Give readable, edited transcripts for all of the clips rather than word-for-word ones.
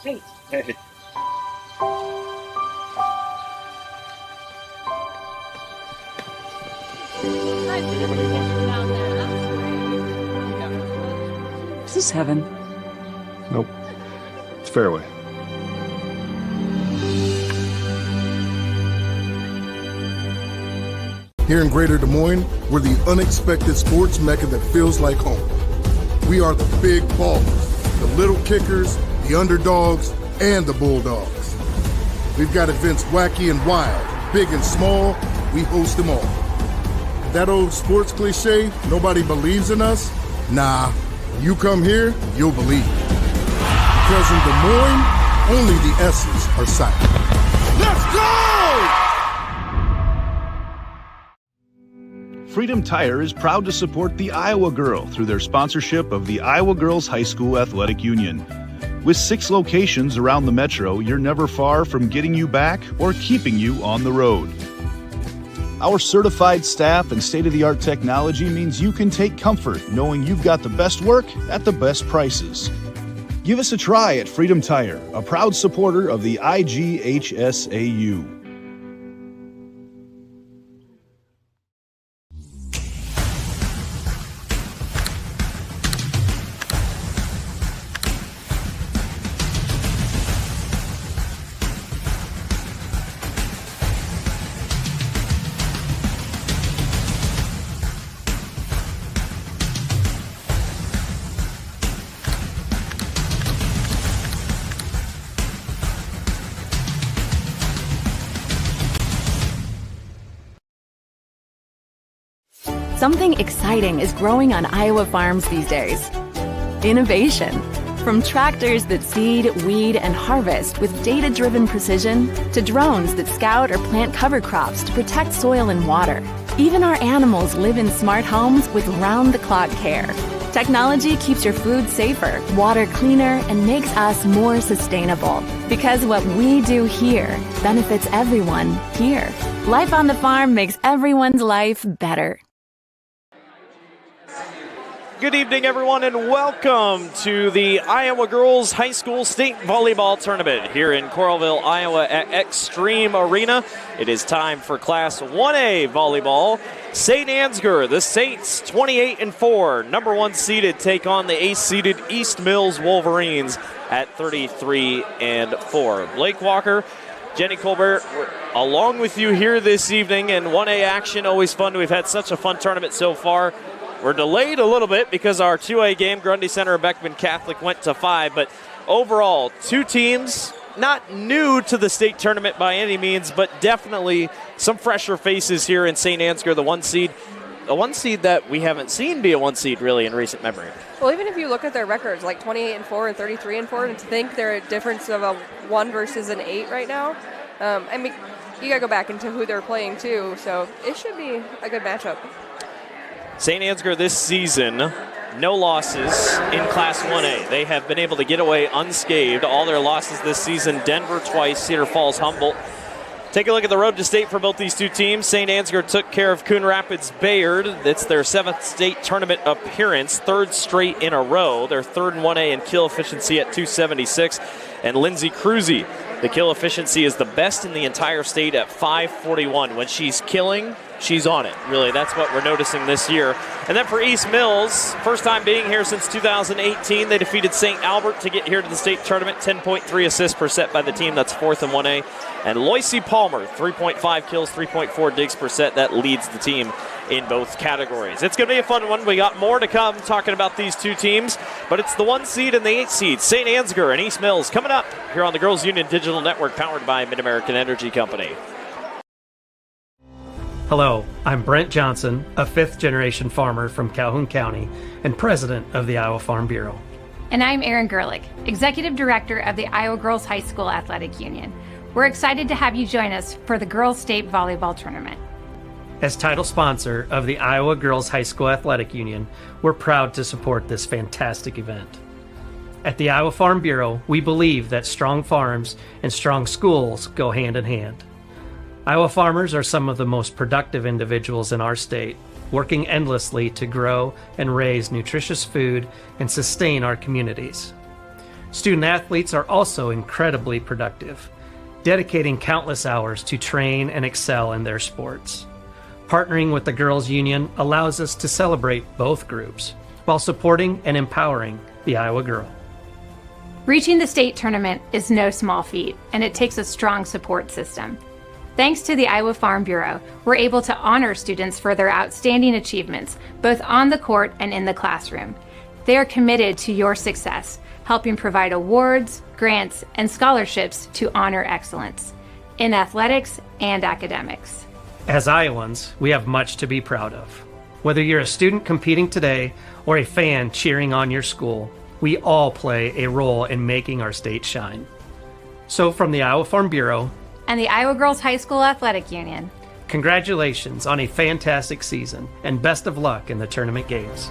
Hey. Hey. Is this heaven? Nope. It's fairway. Here in Greater Des Moines, we're the unexpected sports mecca that feels like home. We are the big ballers, the little kickers, the underdogs, and the bulldogs. We've got events wacky and wild, big and small, we host them all. That old sports cliche, nobody believes in us? Nah, when you come here, you'll believe. Because in Des Moines, only the S's are silent. Let's go! Freedom Tire is proud to support the Iowa Girl through their sponsorship of the Iowa Girls High School Athletic Union. With 6 locations around the metro, you're never far from getting you back or keeping you on the road. Our certified staff and state-of-the-art technology means you can take comfort knowing you've got the best work at the best prices. Give us a try at Freedom Tire, a proud supporter of the IGHSAU. Something exciting is growing on Iowa farms these days. Innovation. From tractors that seed, weed, and harvest with data-driven precision to drones that scout or plant cover crops to protect soil and water. Even our animals live in smart homes with round-the-clock care. Technology keeps your food safer, water cleaner, and makes us more sustainable. Because what we do here benefits everyone here. Life on the farm makes everyone's life better. Good evening, everyone, and welcome to the Iowa Girls High School State Volleyball Tournament here in Coralville, Iowa at Extreme Arena. It is time for Class 1A volleyball. St. Ansgar, the Saints, 28-4, number 1 seeded, take on the ace-seeded East Mills Wolverines at 33-4. Blake Walker, Jenny Colbert, along with you here this evening in 1A action. Always fun. We've had such a fun tournament so far. We're delayed a little bit because our 2A game, Grundy Center and Beckman Catholic, went to 5. But overall, 2 teams, not new to the state tournament by any means, but definitely some fresher faces here in St. Ansgar, the 1 seed. A 1 seed that we haven't seen be a 1 seed really in recent memory. Well, even if you look at their records, like 28-4 and 33-4, and to think they're a difference of a 1 versus an 8 right now, I mean, you got to go back into who they're playing too, so it should be a good matchup. St. Ansgar this season, no losses in Class 1A. They have been able to get away unscathed. All their losses this season, Denver twice, Cedar Falls, Humboldt. Take a look at the road to state for both these 2 teams. St. Ansgar took care of Coon Rapids Bayard. It's their 7th state tournament appearance, 3rd straight in a row. They're 3rd in 1A in kill efficiency at 276. And Lindsay Cruzy, the kill efficiency is the best in the entire state at 541. When she's killing, she's on it, really. That's what we're noticing this year. And then for East Mills, first time being here since 2018, they defeated St. Albert to get here to the state tournament. 10.3 assists per set by the team. That's 4th in 1A. And Loisy Palmer, 3.5 kills, 3.4 digs per set. That leads the team in both categories. It's going to be a fun one. We got more to come talking about these 2 teams, but it's the 1 seed and the 8 seed, St. Ansgar and East Mills, coming up here on the Girls Union Digital Network, powered by Mid-American Energy Company. Hello, I'm Brent Johnson, a 5th-generation farmer from Calhoun County and president of the Iowa Farm Bureau. And I'm Erin Gerlich, executive director of the Iowa Girls High School Athletic Union. We're excited to have you join us for the Girls State Volleyball Tournament. As title sponsor of the Iowa Girls High School Athletic Union, we're proud to support this fantastic event. At the Iowa Farm Bureau, we believe that strong farms and strong schools go hand in hand. Iowa farmers are some of the most productive individuals in our state, working endlessly to grow and raise nutritious food and sustain our communities. Student athletes are also incredibly productive, dedicating countless hours to train and excel in their sports. Partnering with the Girls Union allows us to celebrate both groups while supporting and empowering the Iowa girl. Reaching the state tournament is no small feat, and it takes a strong support system. Thanks to the Iowa Farm Bureau, we're able to honor students for their outstanding achievements, both on the court and in the classroom. They are committed to your success, helping provide awards, grants, and scholarships to honor excellence in athletics and academics. As Iowans, we have much to be proud of. Whether you're a student competing today or a fan cheering on your school, we all play a role in making our state shine. So from the Iowa Farm Bureau and the Iowa Girls High School Athletic Union, congratulations on a fantastic season and best of luck in the tournament games.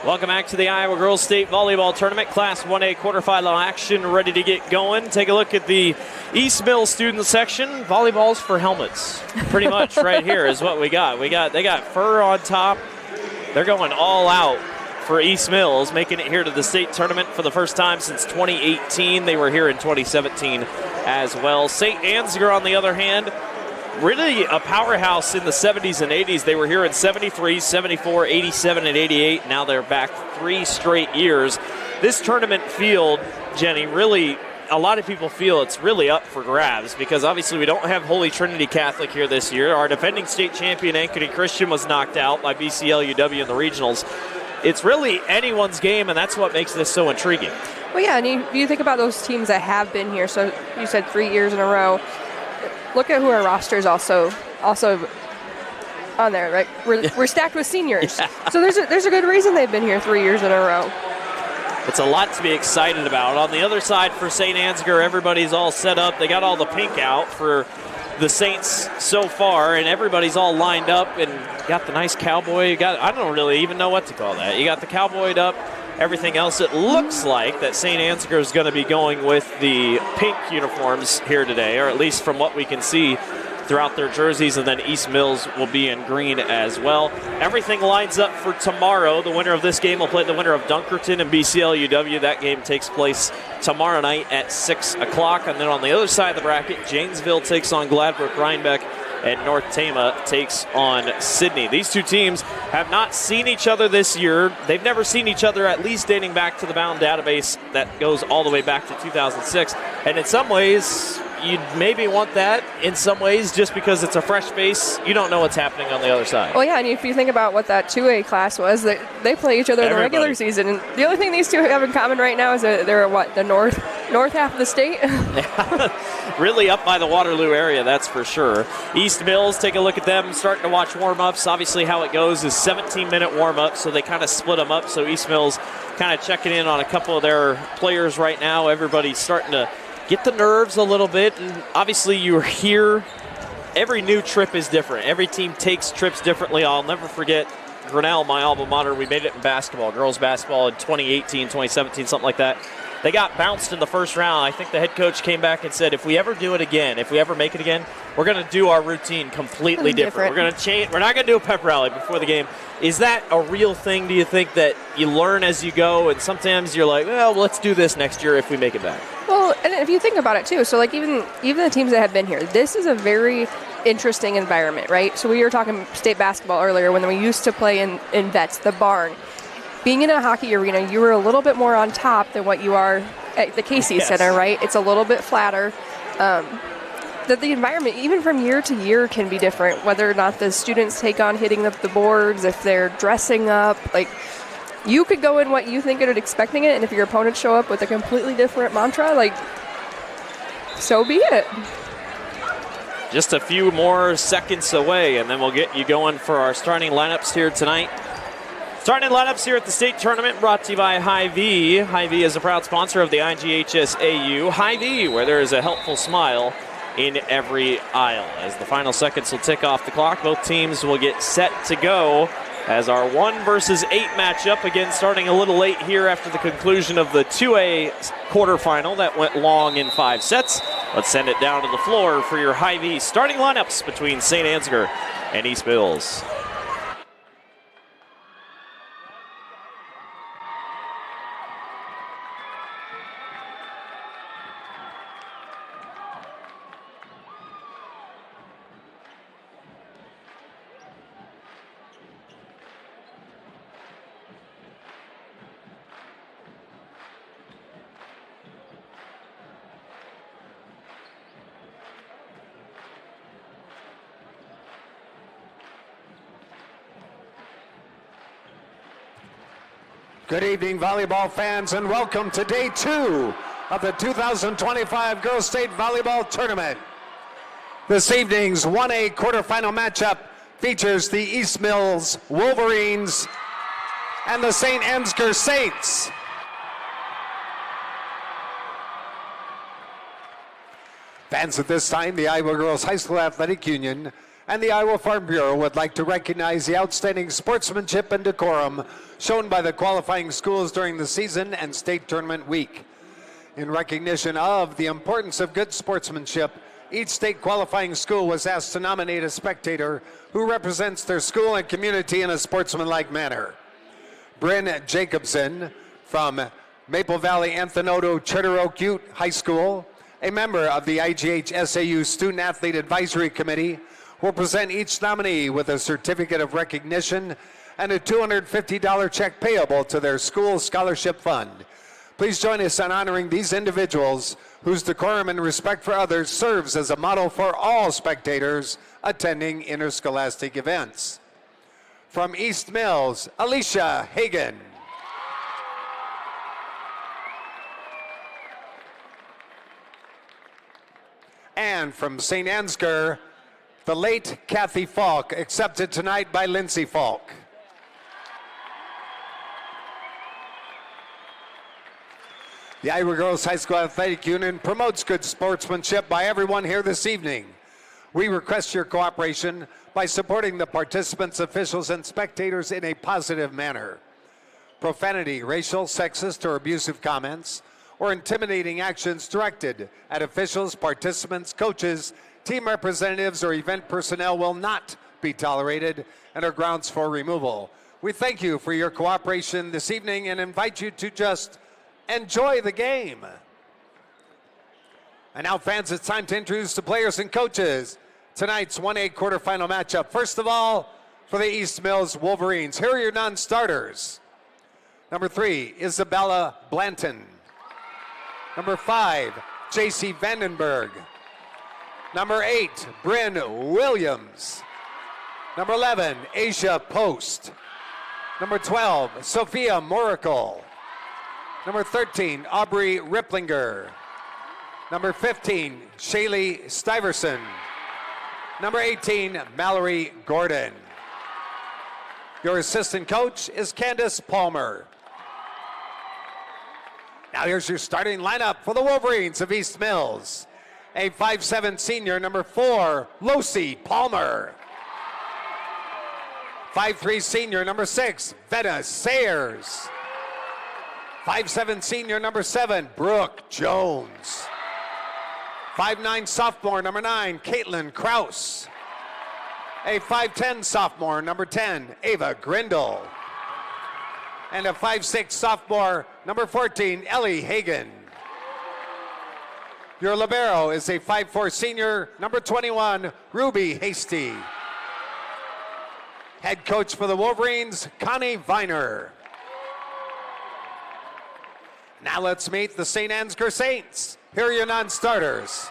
Welcome back to the Iowa Girls State Volleyball Tournament. Class 1A quarterfinal action ready to get going. Take a look at the East Mill student section. Volleyballs for helmets. Pretty much right here is what we got. They got fur on top. They're going all out for East Mills, making it here to the state tournament for the first time since 2018. They were here in 2017 as well. St. Ansgar, on the other hand, really a powerhouse in the 70s and 80s. They were here in 73, 74, 87, and 88. Now they're back 3 straight years. This tournament field, Jenny, really, a lot of people feel it's really up for grabs because obviously we don't have Holy Trinity Catholic here this year. Our defending state champion, Ankeny Christian, was knocked out by BCLUW in the regionals. It's really anyone's game, and that's what makes this so intriguing. Well, yeah, and you think about those teams that have been here. So you said 3 years in a row. Look at who our roster is also on there, right? We're stacked with seniors. Yeah. So there's a good reason they've been here 3 years in a row. It's a lot to be excited about. On the other side for St. Ansgar, everybody's all set up. They got all the pink out for the Saints so far, and everybody's all lined up and got the nice cowboy. I don't really even know what to call that. You got the cowboyed up. Everything else, it looks like that St. Ansgar is going to be going with the pink uniforms here today, or at least from what we can see throughout their jerseys, and then East Mills will be in green as well. Everything lines up for tomorrow. The winner of this game will play the winner of Dunkerton and BCLUW. That game takes place tomorrow night at 6 o'clock. And then on the other side of the bracket, Janesville takes on Gladbrook Rhinebeck, and North Tama takes on Sydney. These two teams have not seen each other this year. They've never seen each other, at least dating back to the Bound database that goes all the way back to 2006. And in some ways, you'd maybe want that. In some ways, just because it's a fresh face, you don't know what's happening on the other side. Well, yeah, and if you think about what that 2A class was, they play each other in the regular season. And the only thing these two have in common right now is that they're the north half of the state. Really up by the Waterloo area, that's for sure. East Mills, take a look at them, starting to watch warm-ups. Obviously how it goes is 17-minute warm-up, so they kind of split them up. So East Mills kind of checking in on a couple of their players right now. Everybody's starting to get the nerves a little bit, and obviously you're here. Every new trip is different. Every team takes trips differently. I'll never forget Grinnell, my alma mater. We made it in basketball, girls basketball in 2018, 2017, something like that. They got bounced in the first round. I think the head coach came back and said, if we ever do it again, if we ever make it again, we're going to do our routine completely different. We're going to change. We're not going to do a pep rally before the game. Is that a real thing? Do you think that you learn as you go, and sometimes you're like, well, let's do this next year if we make it back? Well, and if you think about it too, so like even the teams that have been here, this is a very interesting environment, right? So we were talking state basketball earlier when we used to play in Vets, the barn. Being in a hockey arena, you were a little bit more on top than what you are at the Casey Center, right? It's a little bit flatter. That the environment, even from year to year, can be different, whether or not the students take on hitting the boards, if they're dressing up. Like, you could go in what you think it expecting it, and if your opponents show up with a completely different mantra, like, so be it. Just a few more seconds away, and then we'll get you going for our starting lineups here tonight. Starting lineups here at the state tournament brought to you by Hy-Vee. Hy-Vee is a proud sponsor of the IGHSAU. Hy-Vee, where there is a helpful smile in every aisle. As the final seconds will tick off the clock, both teams will get set to go as our 1 versus 8 matchup, again starting a little late here after the conclusion of the 2A quarterfinal that went long in 5 sets. Let's send it down to the floor for your Hy-Vee starting lineups between St. Ansgar and East Mills. Good evening, volleyball fans, and welcome to day 2 of the 2025 Girls State Volleyball Tournament. This evening's 1A quarterfinal matchup features the East Mills Wolverines and the St. Ansgar Saints. Fans, at this time, the Iowa Girls High School Athletic Union and the Iowa Farm Bureau would like to recognize the outstanding sportsmanship and decorum shown by the qualifying schools during the season and state tournament week. In recognition of the importance of good sportsmanship, each state qualifying school was asked to nominate a spectator who represents their school and community in a sportsmanlike manner. Bryn Jacobson from Maple Valley Anthenoto Charter Oak Ute High School, a member of the IGHSAU Student Athlete Advisory Committee, will present each nominee with a certificate of recognition and a $250 check payable to their school scholarship fund. Please join us in honoring these individuals whose decorum and respect for others serves as a model for all spectators attending interscholastic events. From East Mills, Alicia Hagan. And from St. Ansgar, the late Kathy Falk, accepted tonight by Lindsay Falk. The Iowa Girls High School Athletic Union promotes good sportsmanship by everyone here this evening. We request your cooperation by supporting the participants, officials, and spectators in a positive manner. Profanity, racial, sexist, or abusive comments, or intimidating actions directed at officials, participants, coaches, team representatives, or event personnel will not be tolerated and are grounds for removal. We thank you for your cooperation this evening and invite you to just enjoy the game. And now, fans, it's time to introduce the players and coaches. Tonight's 1A quarterfinal matchup. First of all, for the East Mills Wolverines, here are your non-starters. Number 3, Isabella Blanton. Number 5, J.C. Vandenberg. Number 8, Bryn Williams. Number 11, Asia Post. Number 12, Sophia Moracle. Number 13, Aubrey Ripplinger. Number 15, Shaylee Stiverson. Number 18, Mallory Gordon. Your assistant coach is Candace Palmer. Now here's your starting lineup for the Wolverines of East Mills. A 5'7" senior, number 4, Lucy Palmer. 5'3" senior, number 6, Vena Sayers. 5'7" senior, number 7, Brooke Jones. 5'9" sophomore, number 9, Caitlin Kraus. A 5'10" sophomore, number 10, Ava Grindle. And a 5'6" sophomore, number 14, Ellie Hagan. Your libero is a 5'4" senior, number 21, Ruby Hasty. Head coach for the Wolverines, Connie Viner. Now let's meet the St. Ansgar Saints. Here are your non-starters.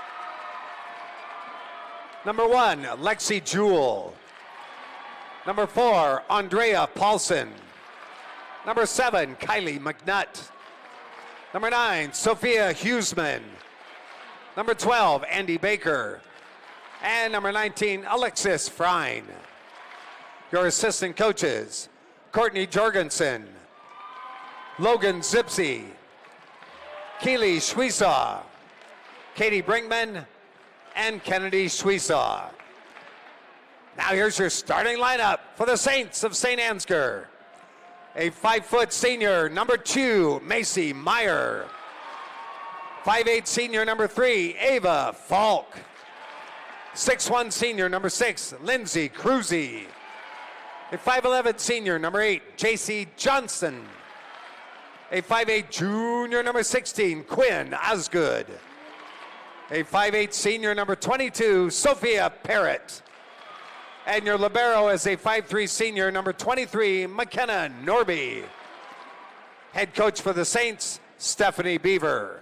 Number 1, Lexi Jewell. Number 4, Andrea Paulson. Number 7, Kylie McNutt. Number 9, Sophia Huseman. Number 12, Andy Baker. And number 19, Alexis Frine. Your assistant coaches, Courtney Jorgensen, Logan Zipsey, Keely Schwiesaw, Katie Brinkman, and Kennedy Schwiesaw. Now here's your starting lineup for the Saints of St. Ansgar. A 5' senior, number 2, Macy Meyer. 5'8" senior, number 3, Ava Falk. 6'1" senior, number 6, Lindsay Cruzy. A 5'11" senior, number 8, JC Johnson. A 5'8" junior, number 16, Quinn Osgood. A 5'8" senior, number 22, Sophia Parrott. And your libero is a 5'3" senior, number 23, McKenna Norby. Head coach for the Saints, Stephanie Beaver.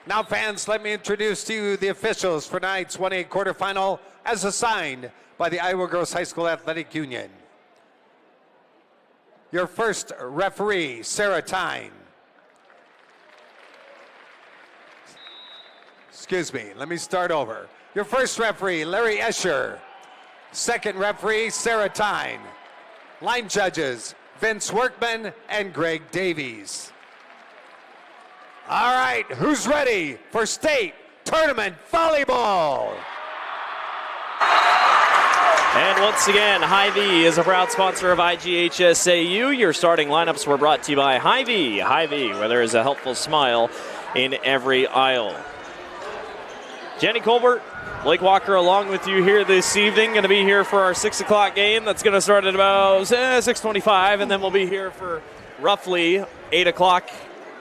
Now fans, let me introduce to you the officials for tonight's 1A quarterfinal as assigned by the Iowa Girls High School Athletic Union. Your first referee, Sarah Tyne. Excuse me, let me start over. Your first referee, Larry Escher. Second referee, Sarah Tyne. Line judges, Vince Workman and Greg Davies. All right, who's ready for state tournament volleyball? And once again, Hy-Vee is a proud sponsor of IGHSAU. Your starting lineups were brought to you by Hy-Vee. Hy-Vee, where there is a helpful smile in every aisle. Jenny Colbert, Blake Walker along with you here this evening. Going to be here for our 6 o'clock game. That's going to start at about 6:25, and then we'll be here for roughly 8 o'clock.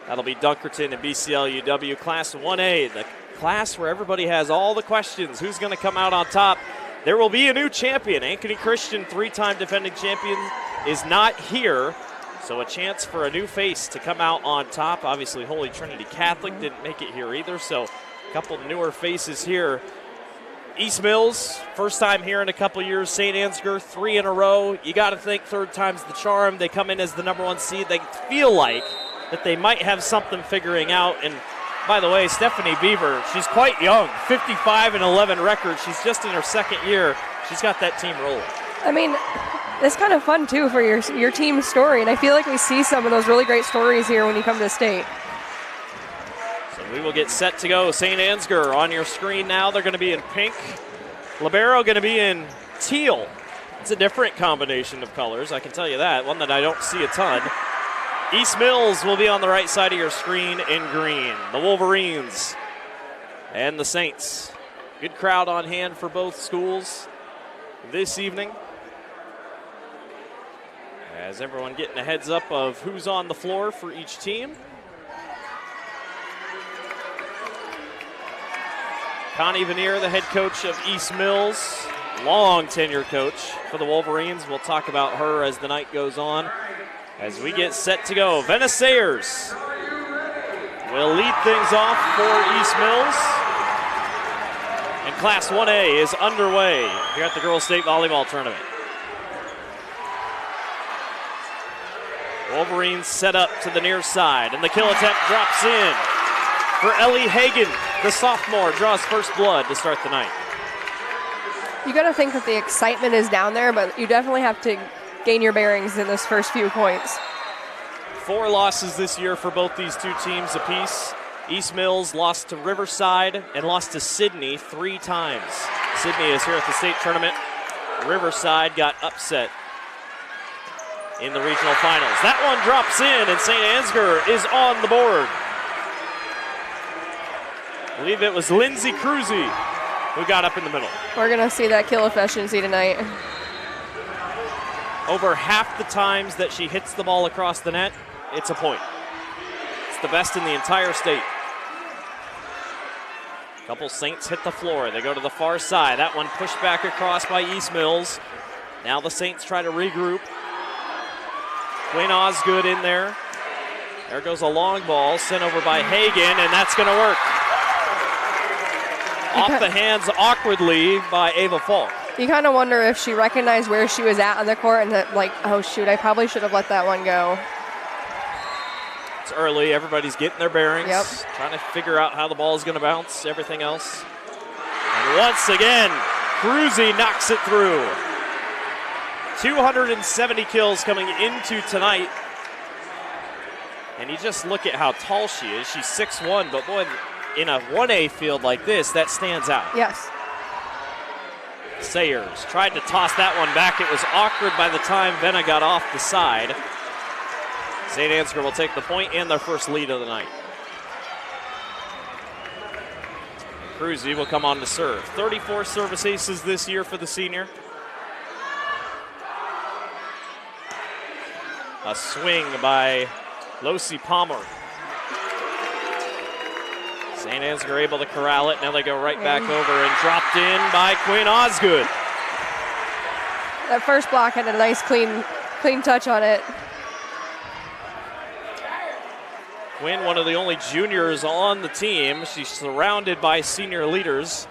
That'll be Dunkerton and BCL-UW Class 1A, the class where everybody has all the questions. Who's going to come out on top? There will be a new champion. Ankeny Christian, 3-time defending champion, is not here. So a chance for a new face to come out on top. Obviously, Holy Trinity Catholic didn't make it here either, so a couple newer faces here. East Mills, first time here in a couple years. St. Ansgar, 3 in a row. You got to think third time's the charm. They come in as the number 1 seed. They feel like that they might have something figuring out. And by the way, Stephanie Beaver, she's quite young, 55-11 record. She's just in her second year. She's got that team rolling. I mean, it's kind of fun, too, for your team's story. And I feel like we see some of those really great stories here when you come to the state. So we will get set to go. St. Ansgar on your screen now. They're going to be in pink. Libero going to be in teal. It's a different combination of colors, I can tell you that. One that I don't see a ton. East Mills will be on the right side of your screen in green. The Wolverines and the Saints. Good crowd on hand for both schools this evening. As everyone getting a heads up of who's on the floor for each team. Connie Vanier, the head coach of East Mills, long tenure coach for the Wolverines. We'll talk about her as the night goes on. As we get set to go, Venice Sayers will lead things off for East Mills. And Class 1A is underway here at the Girls State Volleyball Tournament. Wolverines set up to the near side, and the kill attempt drops in for Ellie Hagan. The sophomore draws first blood to start the night. You got to think that the excitement is down there, but you definitely have to gain your bearings in those first few points. 4 losses this year for both these two teams apiece. East Mills lost to Riverside and lost to Sydney 3 times. Sydney is here at the state tournament. Riverside got upset in the regional finals. That one drops in, and St. Ansgar is on the board. I believe it was Lindsay Cruzy who got up in the middle. We're going to see that kill efficiency tonight. Over half the times that she hits the ball across the net, it's a point. It's the best in the entire state. A couple Saints hit the floor. They go to the far side. That one pushed back across by East Mills. Now the Saints try to regroup. Quinn Osgood in there. There goes a long ball sent over by Hagan, and that's going to work. Off the hands awkwardly by Ava Falk. You kind of wonder if she recognized where she was at on the court and that, like, oh shoot, I probably should have let that one go. It's early. Everybody's getting their bearings. Yep. Trying to figure out how the ball is going to bounce, everything else. And once again, Cruzy knocks it through. 270 kills coming into tonight. And you just look at how tall she is. She's 6'1", but boy, in a 1A field like this, that stands out. Yes. Sayers tried to toss that one back. It was awkward by the time Venna got off the side. St. Ansgar will take the point and their first lead of the night. Cruzy will come on to serve. 34 service aces this year for the senior. A swing by Losi Palmer. St. Ansgar able to corral it. Now they go right back over and dropped in by Quinn Osgood. That first block had a nice clean touch on it. Quinn, one of the only juniors on the team. She's surrounded by senior leaders.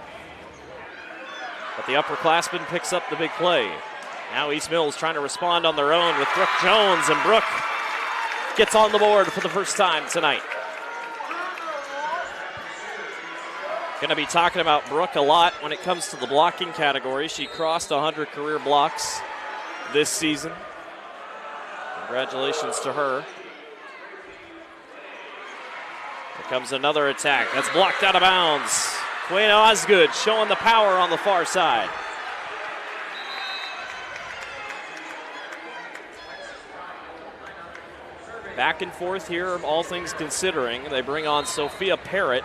But the upperclassman picks up the big play. Now East Mills trying to respond on their own with Brooke Jones, and Brooke gets on the board for the first time tonight. Going to be talking about Brooke a lot when it comes to the blocking category. She crossed 100 career blocks this season. Congratulations to her. Here comes another attack. That's blocked out of bounds. Quinn Osgood showing the power on the far side. Back and forth here, all things considering. They bring on Sophia Parrott.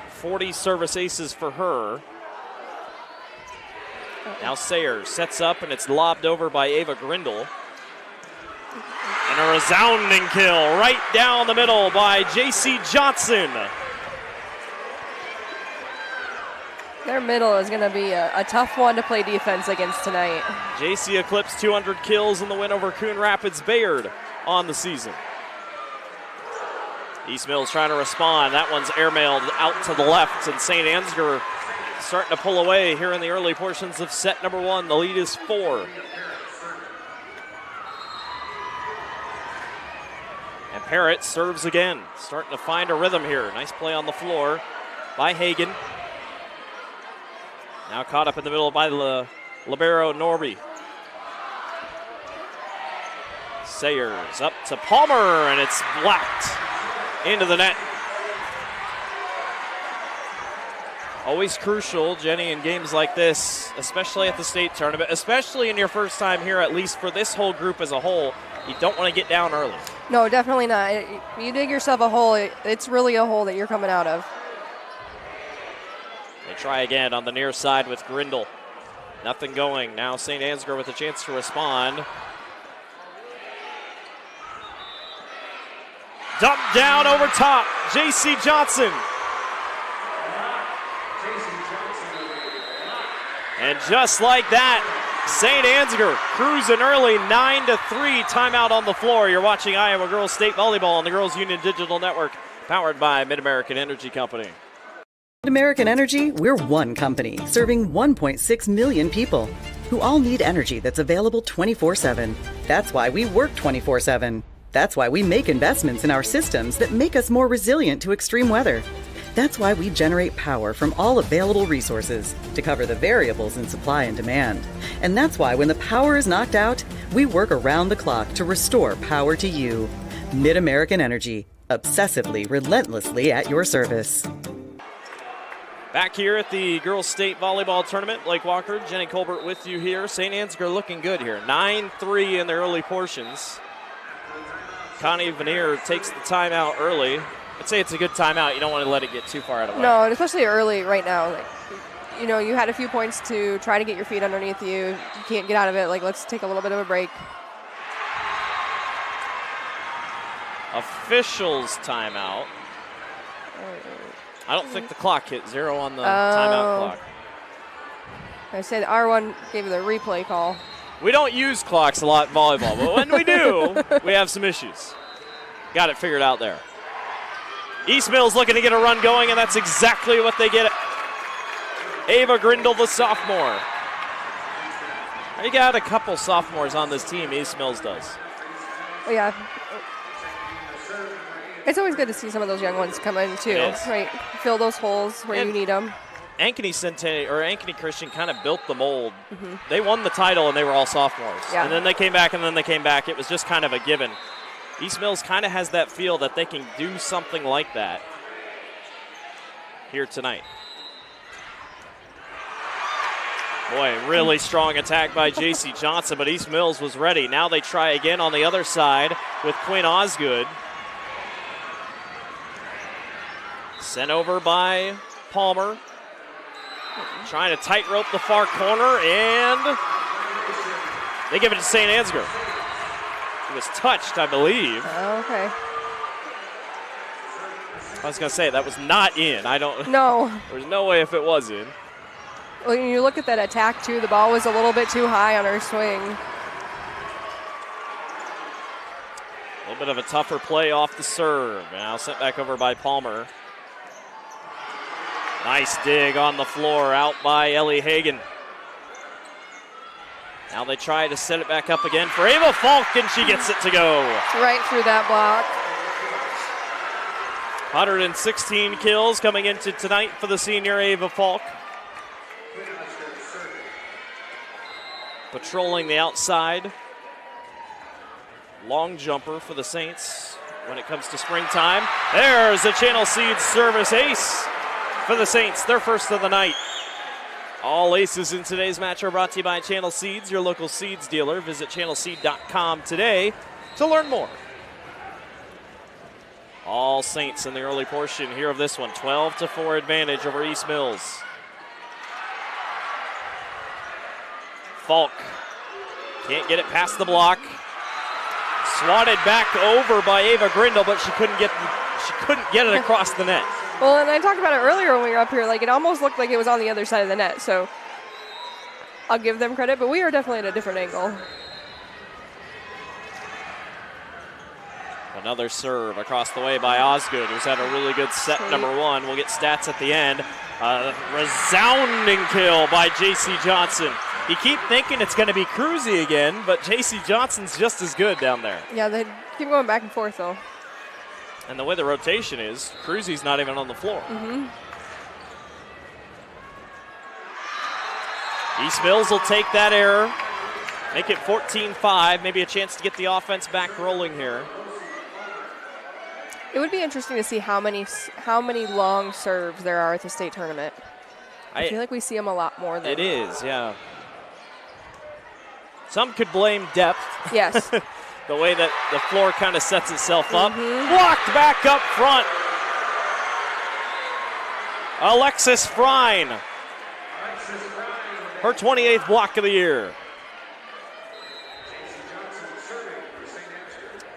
40 service aces for her. Now Sayers sets up, and it's lobbed over by Ava Grindle. And a resounding kill right down the middle by J.C. Johnson. Their middle is going to be a tough one to play defense against tonight. J.C. eclipsed 200 kills in the win over Coon Rapids Bayard on the season. East Mills trying to respond. That one's airmailed out to the left, and St. Ansgar starting to pull away here in the early portions of set number one. The lead is 4. And Parrott serves again, starting to find a rhythm here. Nice play on the floor by Hagan. Now caught up in the middle by libero Norby. Sayers up to Palmer, and it's blocked into the net. Always crucial, Jenny, in games like this, especially at the state tournament, especially in your first time here, at least for this whole group as a whole. You don't want to get down early. No, definitely not. You dig yourself a hole, it's really a hole that you're coming out of. They try again on the near side with Grindle. Nothing going. Now St. Ansgar with a chance to respond. Dump down over top, J.C. Johnson. And just like that, St. Ansgar cruising early, 9-3, timeout on the floor. You're watching Iowa Girls State Volleyball on the Girls Union Digital Network, powered by Mid-American Energy Company. Mid-American Energy, we're one company serving 1.6 million people who all need energy that's available 24/7. That's why we work 24/7. That's why we make investments in our systems that make us more resilient to extreme weather. That's why we generate power from all available resources to cover the variables in supply and demand. And that's why when the power is knocked out, we work around the clock to restore power to you. Mid-American Energy, obsessively, relentlessly at your service. Back here at the Girls State Volleyball Tournament, Blake Walker, Jenny Colbert with you here. St. Ansgar looking good here. 9-3 in the early portions. Connie Veneer takes the timeout early. I'd say it's a good timeout. You don't want to let it get too far out of the way. No, and especially early right now. Like, you know, you had a few points to try to get your feet underneath you. You can't get out of it. Like, let's take a little bit of a break. Officials timeout. I don't think the clock hit 0 on the timeout clock. I said R1 gave the replay call. We don't use clocks a lot in volleyball, but when we do, we have some issues. Got it figured out there. East Mills looking to get a run going, and that's exactly what they get. Ava Grindle, the sophomore. You got a couple sophomores on this team, East Mills does. Oh, yeah. It's always good to see some of those young ones come in, too. Right? Fill those holes where you need them. Ankeny Christian kind of built the mold. They won the title, and they were all sophomores. Yeah. And then they came back, and then they came back. It was just kind of a given. East Mills kind of has that feel that they can do something like that here tonight. Boy, really strong attack by J.C. Johnson, but East Mills was ready. Now they try again on the other side with Quinn Osgood. Sent over by Palmer. Trying to tightrope the far corner, and they give it to St. Ansgar. He was touched, I believe. Okay. I was going to say, that was not in. No. There's no way if it was in. When you look at that attack, too, the ball was a little bit too high on her swing. A little bit of a tougher play off the serve. Now sent back over by Palmer. Nice dig on the floor out by Ellie Hagan. Now they try to set it back up again for Ava Falk, and she gets it to go. Right through that block. 116 kills coming into tonight for the senior Ava Falk. Patrolling the outside. Long jumper for the Saints when it comes to springtime. There's a Channel Seeds service ace for the Saints, their first of the night. All aces in today's match are brought to you by Channel Seeds, your local seeds dealer. Visit channelseed.com today to learn more. All Saints in the early portion here of this one. 12-4 advantage over East Mills. Falk can't get it past the block. Swatted back over by Ava Grindle, but she couldn't get it across the net. Well, and I talked about it earlier when we were up here. Like, it almost looked like it was on the other side of the net. So I'll give them credit, but we are definitely at a different angle. Another serve across the way by Osgood, who's had a really good set number one. We'll get stats at the end. Resounding kill by J.C. Johnson. You keep thinking it's going to be Cruzy again, but J.C. Johnson's just as good down there. Yeah, they keep going back and forth, though. And the way the rotation is, Cruzy's not even on the floor. East Mills will take that error, make it 14-5, maybe a chance to get the offense back rolling here. It would be interesting to see how many long serves there are at the state tournament. I feel like we see them a lot more than it is, yeah. Some could blame depth. Yes. The way that the floor kind of sets itself up. Blocked back up front. Alexis Frine. Her 28th block of the year.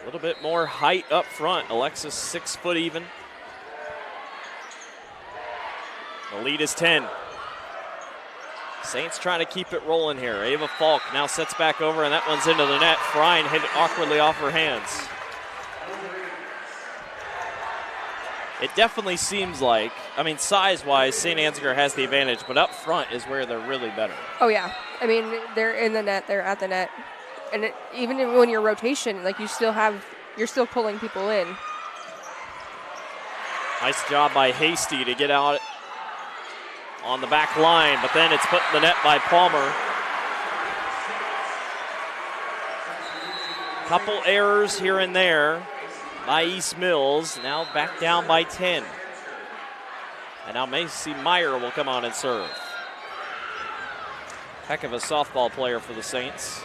A little bit more height up front. Alexis 6 foot even. The lead is 10. Saints trying to keep it rolling here. Ava Falk now sets back over, and that one's into the net. Frine hit it awkwardly off her hands. It definitely seems like, I mean, size-wise, St. Ansgar has the advantage, but up front is where they're really better. Oh, yeah. I mean, they're in the net. They're at the net. And even when you're rotation, like, you're still pulling people in. Nice job by Hasty to get out on the back line, but then it's put in the net by Palmer. Couple errors here and there by East Mills. Now back down by 10. And now Macy Meyer will come on and serve. Heck of a softball player for the Saints.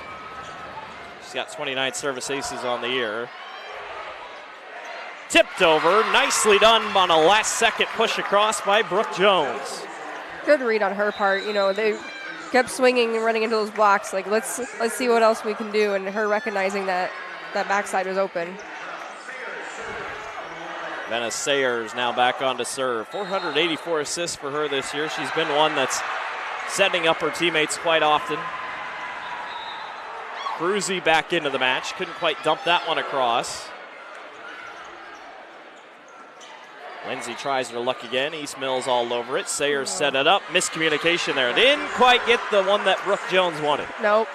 She's got 29 service aces on the year. Tipped over, nicely done on a last-second push across by Brooke Jones. Good read on her part. You know, they kept swinging and running into those blocks. Like, let's see what else we can do, and her recognizing that backside was open. Venna Sayers now back on to serve. 484 assists for her this year. She's been one that's setting up her teammates quite often. Cruzy back into the match. Couldn't quite dump that one across. Lindsay tries her luck again. East Mills all over it. Sayers set it up. Miscommunication there. Didn't quite get the one that Brooke Jones wanted. Nope.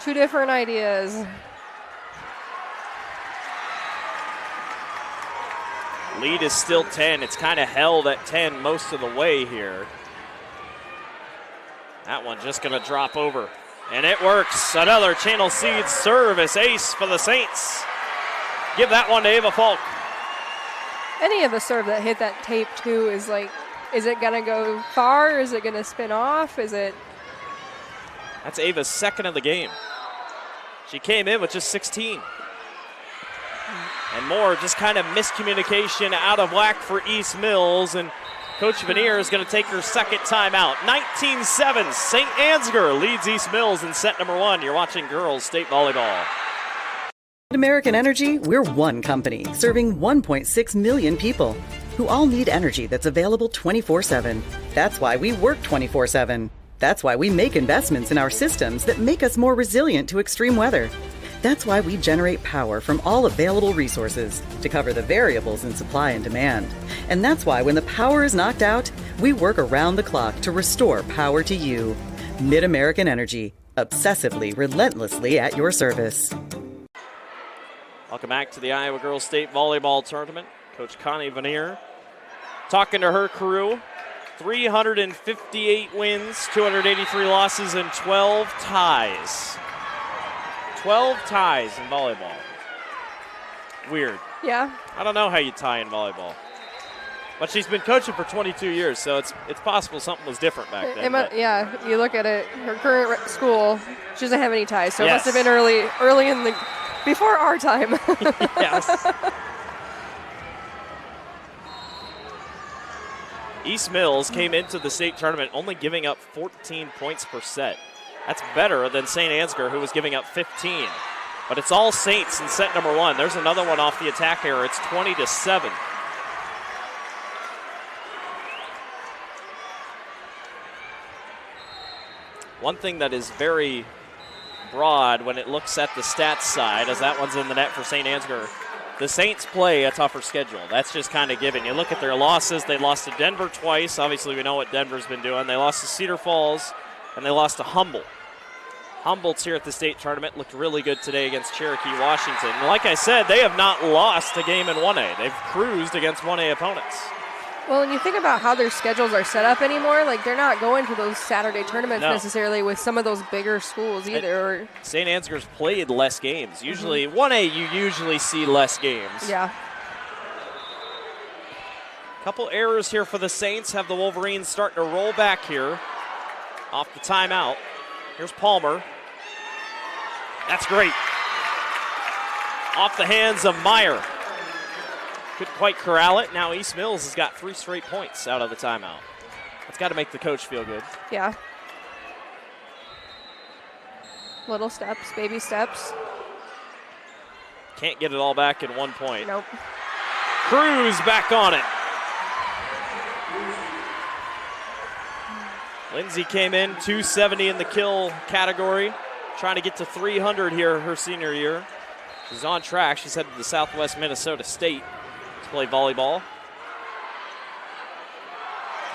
Two different ideas. Lead is still 10. It's kind of held at 10 most of the way here. That one just going to drop over. And it works. Another Channel Seeds service ace for the Saints. Give that one to Ava Falk. Any of the serve that hit that tape, too, is like, is it going to go far? Is it going to spin off? Is it? That's Ava's second of the game. She came in with just 16. And more just kind of miscommunication out of whack for East Mills. And Coach Vanier is going to take her second timeout. 19-7, St. Ansgar leads East Mills in set number 1. You're watching girls state volleyball. At American Energy, we're one company serving 1.6 million people who all need energy that's available 24/7. That's why we work 24/7. That's why we make investments in our systems that make us more resilient to extreme weather. That's why we generate power from all available resources to cover the variables in supply and demand. And that's why when the power is knocked out, we work around the clock to restore power to you. Mid-American Energy, obsessively, relentlessly at your service. Welcome back to the Iowa Girls State Volleyball Tournament. Coach Connie Vanier talking to her crew. 358 wins, 283 losses, and 12 ties. 12 ties in volleyball. Weird. Yeah. I don't know how you tie in volleyball. But she's been coaching for 22 years, so it's possible something was different back then. Yeah, you look at it, her current school, she doesn't have any ties, so Yes. it must have been early in the, before our time. Yes. East Mills came into the state tournament only giving up 14 points per set. That's better than St. Ansgar, who was giving up 15. But it's all Saints in set number 1. There's another one off the attack error. It's 20-7. One thing that is very broad when it looks at the stats side, as that one's in the net for St. Ansgar, the Saints play a tougher schedule. That's just kind of given. You look at their losses. They lost to Denver twice. Obviously, we know what Denver's been doing. They lost to Cedar Falls, and they lost to Humboldt. Humboldt's here at the state tournament. Looked really good today against Cherokee Washington. And like I said, they have not lost a game in 1A. They've cruised against 1A opponents. Well, when you think about how their schedules are set up anymore, like they're not going to those Saturday tournaments necessarily with some of those bigger schools either. St. Ansgar's played less games. Usually, 1A, you usually see less games. Yeah. Couple errors here for the Saints. Have the Wolverines starting to roll back here off the timeout. Here's Palmer. That's great. Off the hands of Meyer. Couldn't quite corral it. Now East Mills has got 3 straight points out of the timeout. That's got to make the coach feel good. Yeah. Little steps, baby steps. Can't get it all back in 1 point. Nope. Cruz back on it. Lindsay came in 270 in the kill category, trying to get to 300 here her senior year. She's on track. She's headed to Southwest Minnesota State to play volleyball.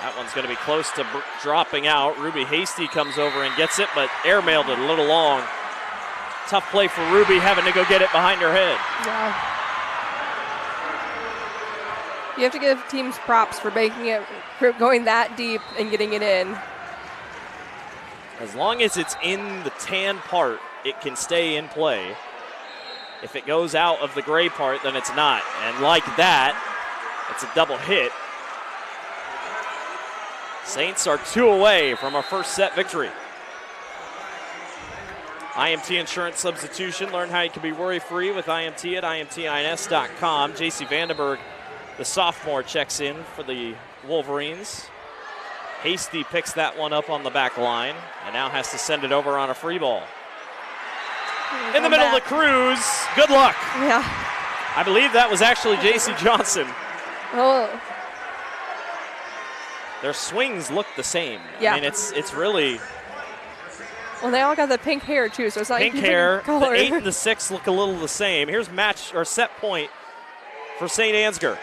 That one's going to be close to dropping out. Ruby Hasty comes over and gets it, but airmailed it a little long. Tough play for Ruby, having to go get it behind her head. Yeah. You have to give teams props for making it, for going that deep and getting it in. As long as it's in the tan part, it can stay in play. If it goes out of the gray part, then it's not. And like that, it's a double hit. Saints are 2 away from a first set victory. IMT Insurance Substitution. Learn how you can be worry-free with IMT at imtins.com. JC Vandenberg, the sophomore, checks in for the Wolverines. Hasty picks that one up on the back line and now has to send it over on a free ball. In the middle of the Cruz. Good luck. Yeah. I believe that was actually JC Johnson. Oh. Their swings look the same. Yeah. I mean, it's really... Well, they all got the pink hair, too, so it's not pink even hair. color. The 8 and the 6 look a little the same. Here's match or set point for St. Ansgar.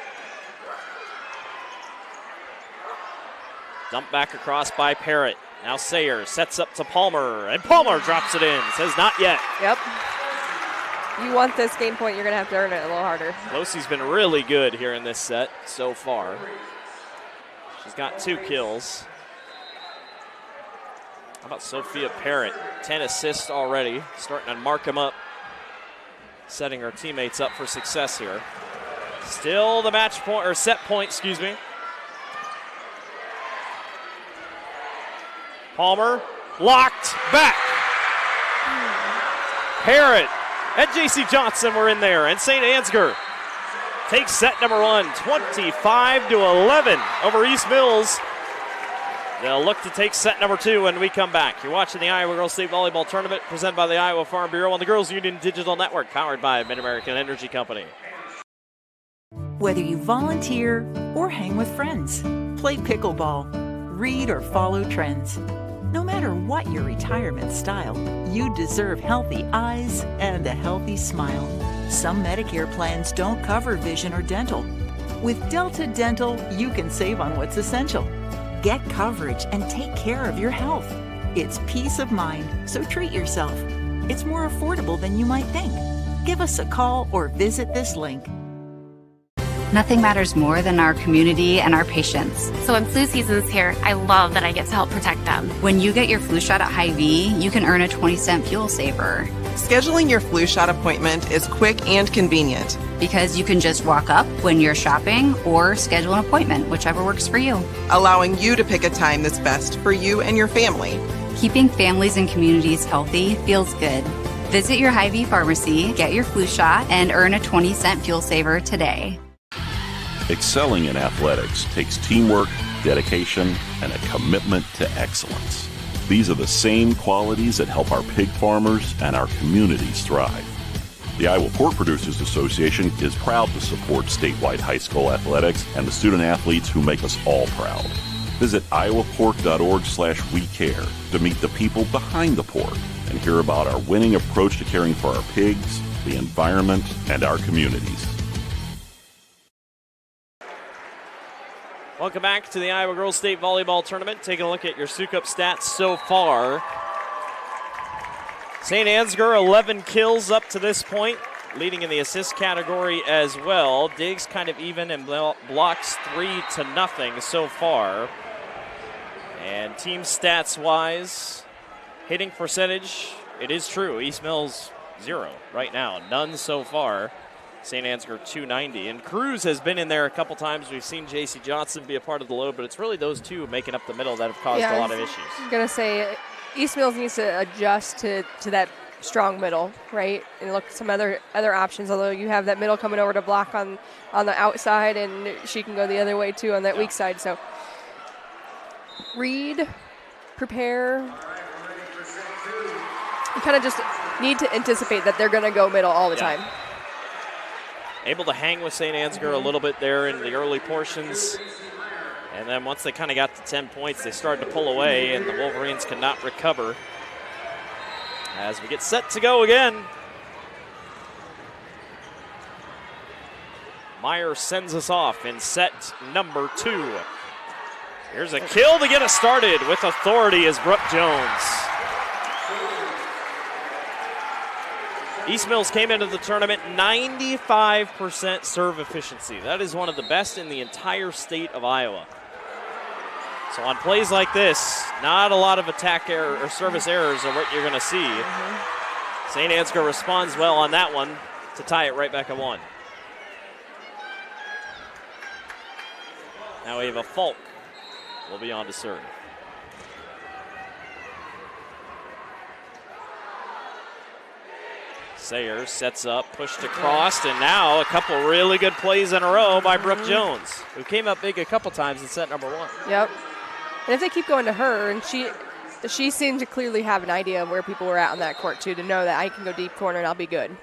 Dump back across by Parrott. Now Sayer sets up to Palmer, and Palmer drops it in. Says not yet. Yep. You want this game point, you're going to have to earn it a little harder. Losey's been really good here in this set so far. She's got 2 kills. How about Sophia Parrott? 10 assists already, starting to mark him up, setting her teammates up for success here. Still the match point, or set point, excuse me. Palmer, blocked, back. Parrott and J.C. Johnson were in there, and St. Ansgar takes set number 1, 25-11 over East Mills. They'll look to take set number 2 when we come back. You're watching the Iowa Girls State Volleyball Tournament presented by the Iowa Farm Bureau on the Girls Union Digital Network, powered by Mid-American Energy Company. Whether you volunteer or hang with friends, play pickleball, read or follow trends. No matter what your retirement style, you deserve healthy eyes and a healthy smile. Some Medicare plans don't cover vision or dental. With Delta Dental, you can save on what's essential. Get coverage and take care of your health. It's peace of mind, so treat yourself. It's more affordable than you might think. Give us a call or visit this link. Nothing matters more than our community and our patients. So when flu season's here, I love that I get to help protect them. When you get your flu shot at Hy-Vee, you can earn a 20-cent fuel saver. Scheduling your flu shot appointment is quick and convenient. Because you can just walk up when you're shopping or schedule an appointment, whichever works for you. Allowing you to pick a time that's best for you and your family. Keeping families and communities healthy feels good. Visit your Hy-Vee pharmacy, get your flu shot, and earn a 20-cent fuel saver today. Excelling in athletics takes teamwork, dedication, and a commitment to excellence. These are the same qualities that help our pig farmers and our communities thrive. The Iowa Pork Producers Association is proud to support statewide high school athletics and the student athletes who make us all proud. Visit iowapork.org/wecare to meet the people behind the pork and hear about our winning approach to caring for our pigs, the environment, and our communities. Welcome back to the Iowa Girls State Volleyball Tournament. Taking a look at your Sukup stats so far. St. Ansgar, 11 kills up to this point, leading in the assist category as well. Diggs kind of even and blocks 3-0 so far. And team stats-wise, hitting percentage, it is true. East Mills, 0 right now. None so far. St. Ansgar 290. And Cruz has been in there a couple times. We've seen J.C. Johnson be a part of the load, but it's really those two making up the middle that have caused a lot of issues. I was going to say, East Mills needs to adjust to that strong middle, right? And look at some other options, although you have that middle coming over to block on the outside, and she can go the other way too on that weak side. So read, prepare. You kind of just need to anticipate that they're going to go middle all the time. Able to hang with St. Ansgar a little bit there in the early portions. And then once they kind of got to 10 points, they started to pull away, and the Wolverines could not recover. As we get set to go again. Meyer sends us off in set number 2. Here's a kill to get us started with authority as Brooke Jones. East Mills came into the tournament 95% serve efficiency. That is one of the best in the entire state of Iowa. So on plays like this, not a lot of attack error or service errors are what you're going to see. St. Ansgar responds well on that one to tie it right back at 1. Now we have a Falk will be on to serve. Sayers sets up, pushed across, and now a couple really good plays in a row by Brooke Jones, who came up big a couple times in set number 1. Yep. And if they keep going to her, and she seemed to clearly have an idea of where people were at on that court, too, to know that I can go deep corner and I'll be good.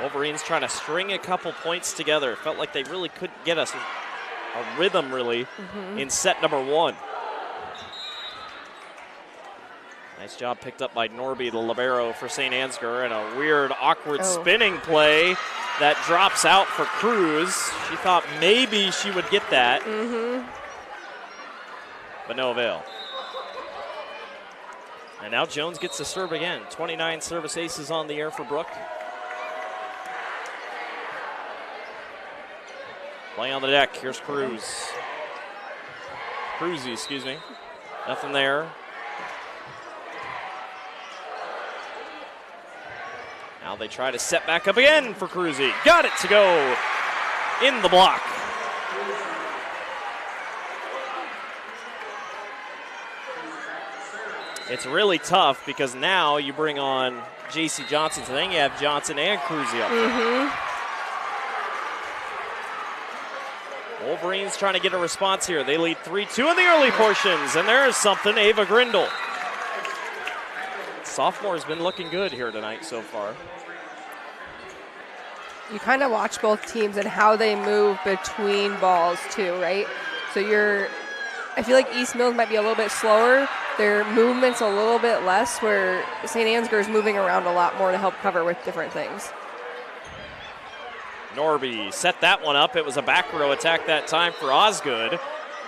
Wolverines trying to string a couple points together. Felt like they really couldn't get us a rhythm, really, in set number 1. Nice job picked up by Norby, the libero for St. Ansgar, and a weird, awkward spinning play that drops out for Cruz. She thought maybe she would get that, but no avail. And now Jones gets to serve again. 29 service aces on the air for Brooke. Play on the deck. Here's Cruz. Cruzy, excuse me. Nothing there. Now they try to set back up again for Cruzy. Got it to go in the block. It's really tough because now you bring on J.C. Johnson. So then you have Johnson and Cruzy up there. Wolverines trying to get a response here. They lead 3-2 in the early portions, and there is something. Ava Grindle. Sophomore's been looking good here tonight so far. You kind of watch both teams and how they move between balls too, right? So I feel like East Mills might be a little bit slower. Their movement's a little bit less, where St. Ansgar is moving around a lot more to help cover with different things. Norby set that one up. It was a back row attack that time for Osgood,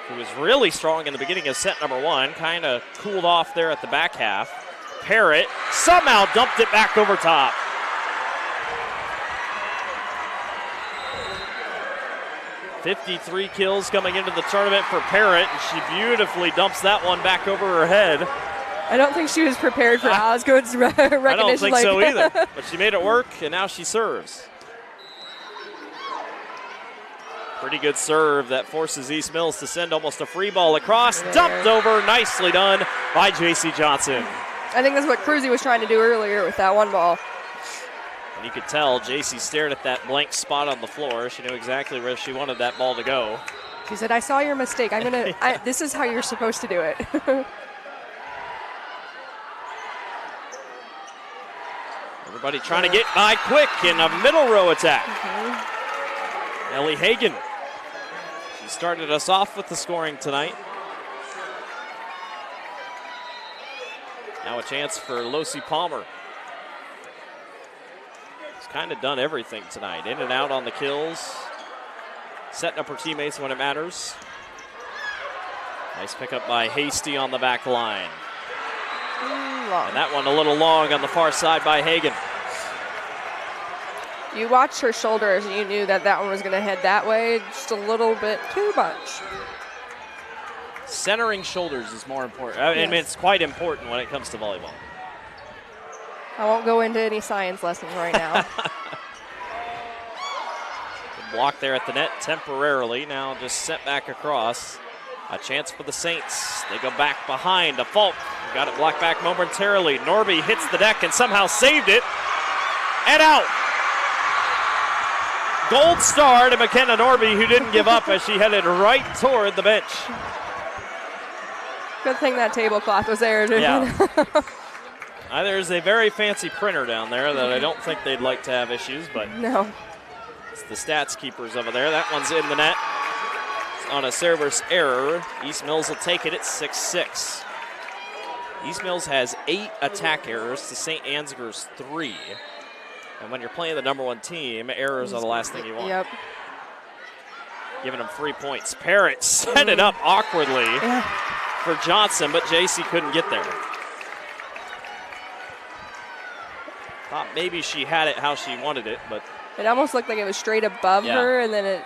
who was really strong in the beginning of set number 1. Kind of cooled off there at the back half. Parrott somehow dumped it back over top. .53 kills coming into the tournament for Parrott, and she beautifully dumps that one back over her head. I don't think she was prepared for Osgood's recognition. I don't think so either, but she made it work, and now she serves. Pretty good serve that forces East Mills to send almost a free ball across. Dumped over, nicely done by J.C. Johnson. I think that's what Cruzy was trying to do earlier with that one ball. And you could tell J.C. stared at that blank spot on the floor. She knew exactly where she wanted that ball to go. She said, I saw your mistake. This is how you're supposed to do it. Everybody trying to get by quick in a middle row attack. Ellie Hagan. She started us off with the scoring tonight. Now a chance for Losi Palmer. She's kind of done everything tonight. In and out on the kills. Setting up her teammates when it matters. Nice pickup by Hasty on the back line. And that one a little long on the far side by Hagan. You watched her shoulders and you knew that that one was going to head that way just a little bit too much. Centering shoulders is more important. I mean, it's quite important when it comes to volleyball. I won't go into any science lessons right now. Good block there at the net temporarily. Now just sent back across. A chance for the Saints. They go back behind. A Falk got it blocked back momentarily. Norby hits the deck and somehow saved it. And out. Gold star to McKenna Norby, who didn't give up as she headed right toward the bench. Good thing that tablecloth was there. Yeah. There's a very fancy printer down there that I don't think they'd like to have issues, but no. It's the stats keepers over there. That one's in the net. It's on a server's error. East Mills will take it at 6-6. East Mills has 8 attack errors to St. Ansgar's 3. And when you're playing the number 1 team, errors are the last thing you want. Yep. Giving them 3 points. Parrott set it up awkwardly for Johnson, but JC couldn't get there. Thought maybe she had it how she wanted it, but it almost looked like it was straight above her, and then it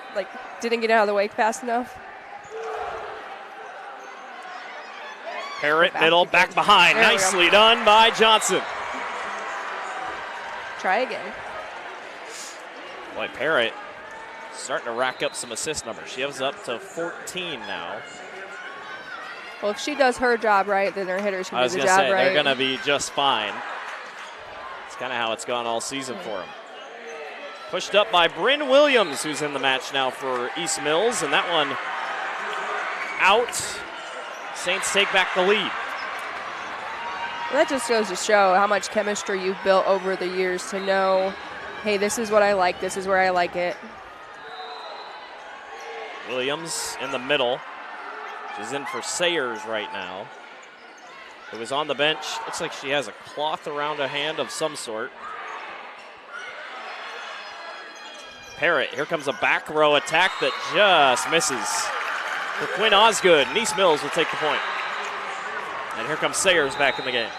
didn't get out of the way fast enough. Parrott middle, back behind. Nicely done by Johnson. Try again. Boy, Parrott Starting to rack up some assist numbers. She has up to 14 now. Well, if she does her job right, then their hitters can do the job right. They're going to be just fine. It's kind of how it's gone all season for them. Pushed up by Bryn Williams, who's in the match now for East Mills, and that one out. Saints take back the lead. Well, that just goes to show how much chemistry you've built over the years to know, hey, this is what I like, this is where I like it. Williams in the middle. She's in for Sayers right now. It was on the bench. Looks like she has a cloth around a hand of some sort. Parrott, here comes a back row attack that just misses. For Quinn Osgood, and East Mills will take the point. And here comes Sayers back in the game.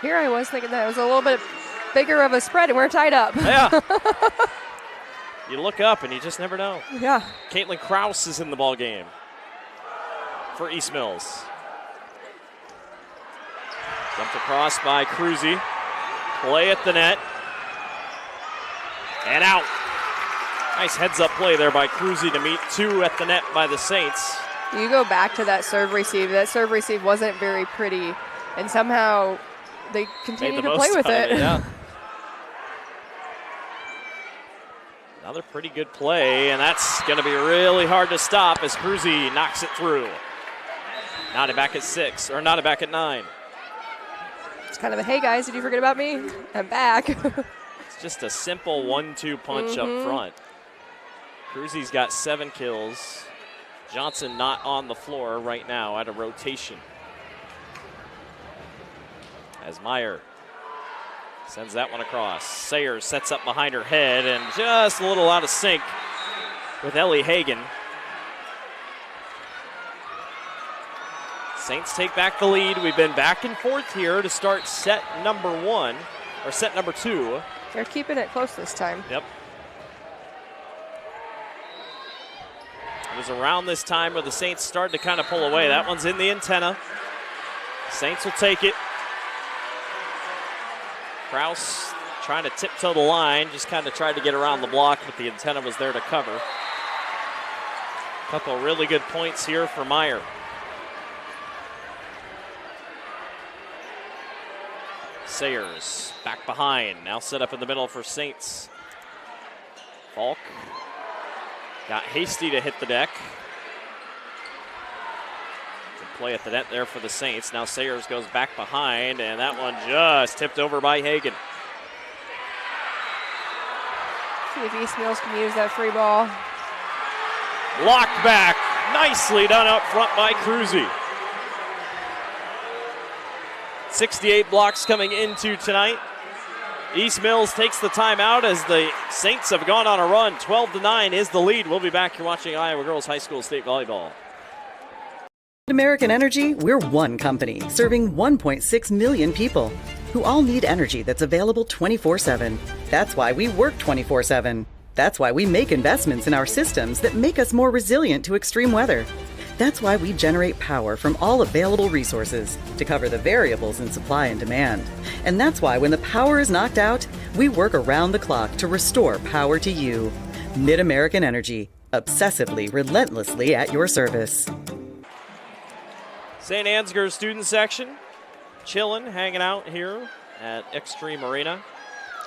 Here I was thinking that it was a little bit bigger of a spread, and we're tied up. Yeah. You look up and you just never know. Yeah. Caitlin Krause is in the ball game for East Mills. Dumped across by Cruzy. Play at the net. And out. Nice heads-up play there by Cruzy to meet two at the net by the Saints. You go back to that serve receive. That serve receive wasn't very pretty, and somehow they continue to play with it. Yeah. Another pretty good play, and that's going to be really hard to stop as Cruzy knocks it through. Not it back at 6, or not it back at 9. It's kind of a, hey guys, did you forget about me? I'm back. It's just a simple 1-2 punch up front. Cruzy's got 7 kills. Johnson not on the floor right now at a rotation. As Meyer sends that one across. Sayers sets up behind her head and just a little out of sync with Ellie Hagan. Saints take back the lead. We've been back and forth here to start set number 1, or set number 2. They're keeping it close this time. Yep. It was around this time where the Saints started to kind of pull away. That one's in the antenna. Saints will take it. Krause trying to tiptoe the line, just kind of tried to get around the block, but the antenna was there to cover. A couple really good points here for Meyer. Sayers back behind, now set up in the middle for Saints. Falk got Hasty to hit the deck. Good play at the net there for the Saints. Now Sayers goes back behind, and that one just tipped over by Hagan. See if East Mills can use that free ball. Blocked back. Nicely done up front by Cruzy. 68 blocks coming into tonight. East Mills takes the timeout as the Saints have gone on a run. 12-9 is the lead. We'll be back. You're watching Iowa Girls High School State Volleyball. At American Energy, we're one company serving 1.6 million people who all need energy that's available 24/7. That's why we work 24/7. That's why we make investments in our systems that make us more resilient to extreme weather. That's why we generate power from all available resources to cover the variables in supply and demand. And that's why when the power is knocked out, we work around the clock to restore power to you. Mid-American Energy, obsessively, relentlessly at your service. St. Ansgar student section, chilling, hanging out here at Extreme Arena.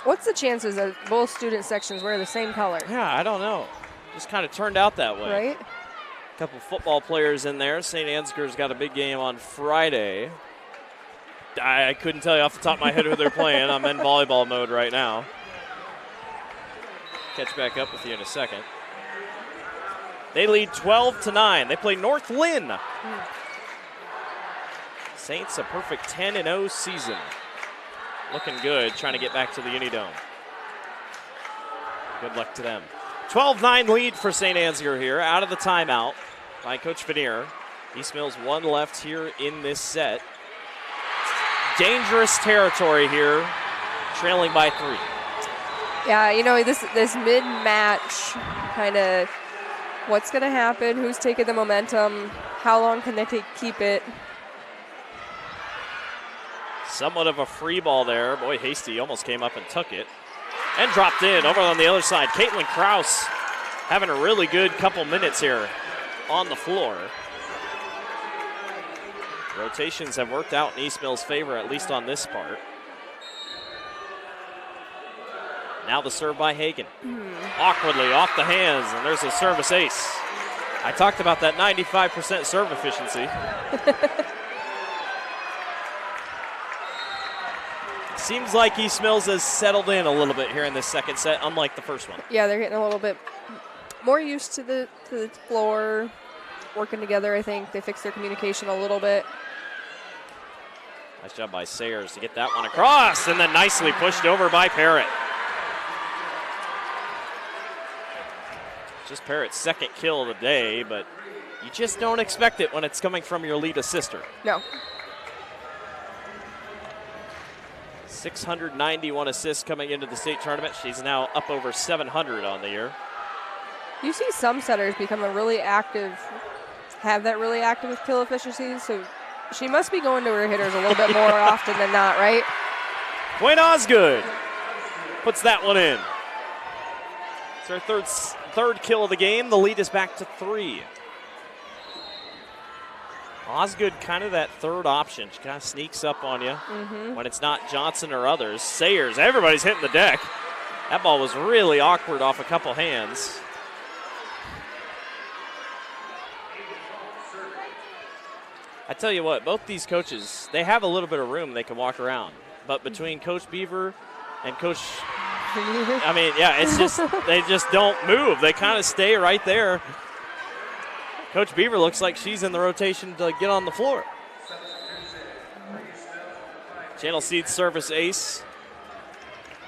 What's the chances that both student sections wear the same color? Yeah, I don't know. Just kind of turned out that way. Right? A couple football players in there. St. Ansgar's got a big game on Friday. I couldn't tell you off the top of my head who they're playing. I'm in volleyball mode right now. Catch back up with you in a second. They lead 12-9. They play North Lynn. Saints a perfect 10-0 season. Looking good, trying to get back to the Unidome. Good luck to them. 12-9 lead for St. Ansgar here, out of the timeout by Coach Veneer. East Mills 1 left here in this set. Dangerous territory here, trailing by 3. Yeah, you know, this mid-match kind of what's going to happen, who's taking the momentum, how long can they keep it. Somewhat of a free ball there. Boy, Hasty almost came up and took it. And dropped in over on the other side. Caitlin Kraus having a really good couple minutes here on the floor. Rotations have worked out in East Mill's favor, at least on this part. Now the serve by Hagen. Awkwardly off the hands, and there's a service ace. I talked about that 95% serve efficiency. Seems like East Mills has settled in a little bit here in this second set, unlike the first one. Yeah, they're getting a little bit more used to the floor, working together, I think. They fixed their communication a little bit. Nice job by Sayers to get that one across, and then nicely pushed over by Parrott. Just Parrott's second kill of the day, but you just don't expect it when it's coming from your lead sister. No. 691 assists coming into the state tournament. She's now up over 700 on the year. You see some setters become have that really active with kill efficiency, so she must be going to her hitters a little bit more often than not, right? Quinn Osgood puts that one in. It's her third kill of the game. The lead is back to 3. Osgood kind of that third option. She kind of sneaks up on you when it's not Johnson or others. Sayers, everybody's hitting the deck. That ball was really awkward off a couple hands. I tell you what, both these coaches, they have a little bit of room they can walk around. But between Coach Beaver and Coach, I mean, yeah, it's just, they just don't move. They kind of stay right there. Coach Beaver looks like she's in the rotation to get on the floor. Channel Seeds service ace.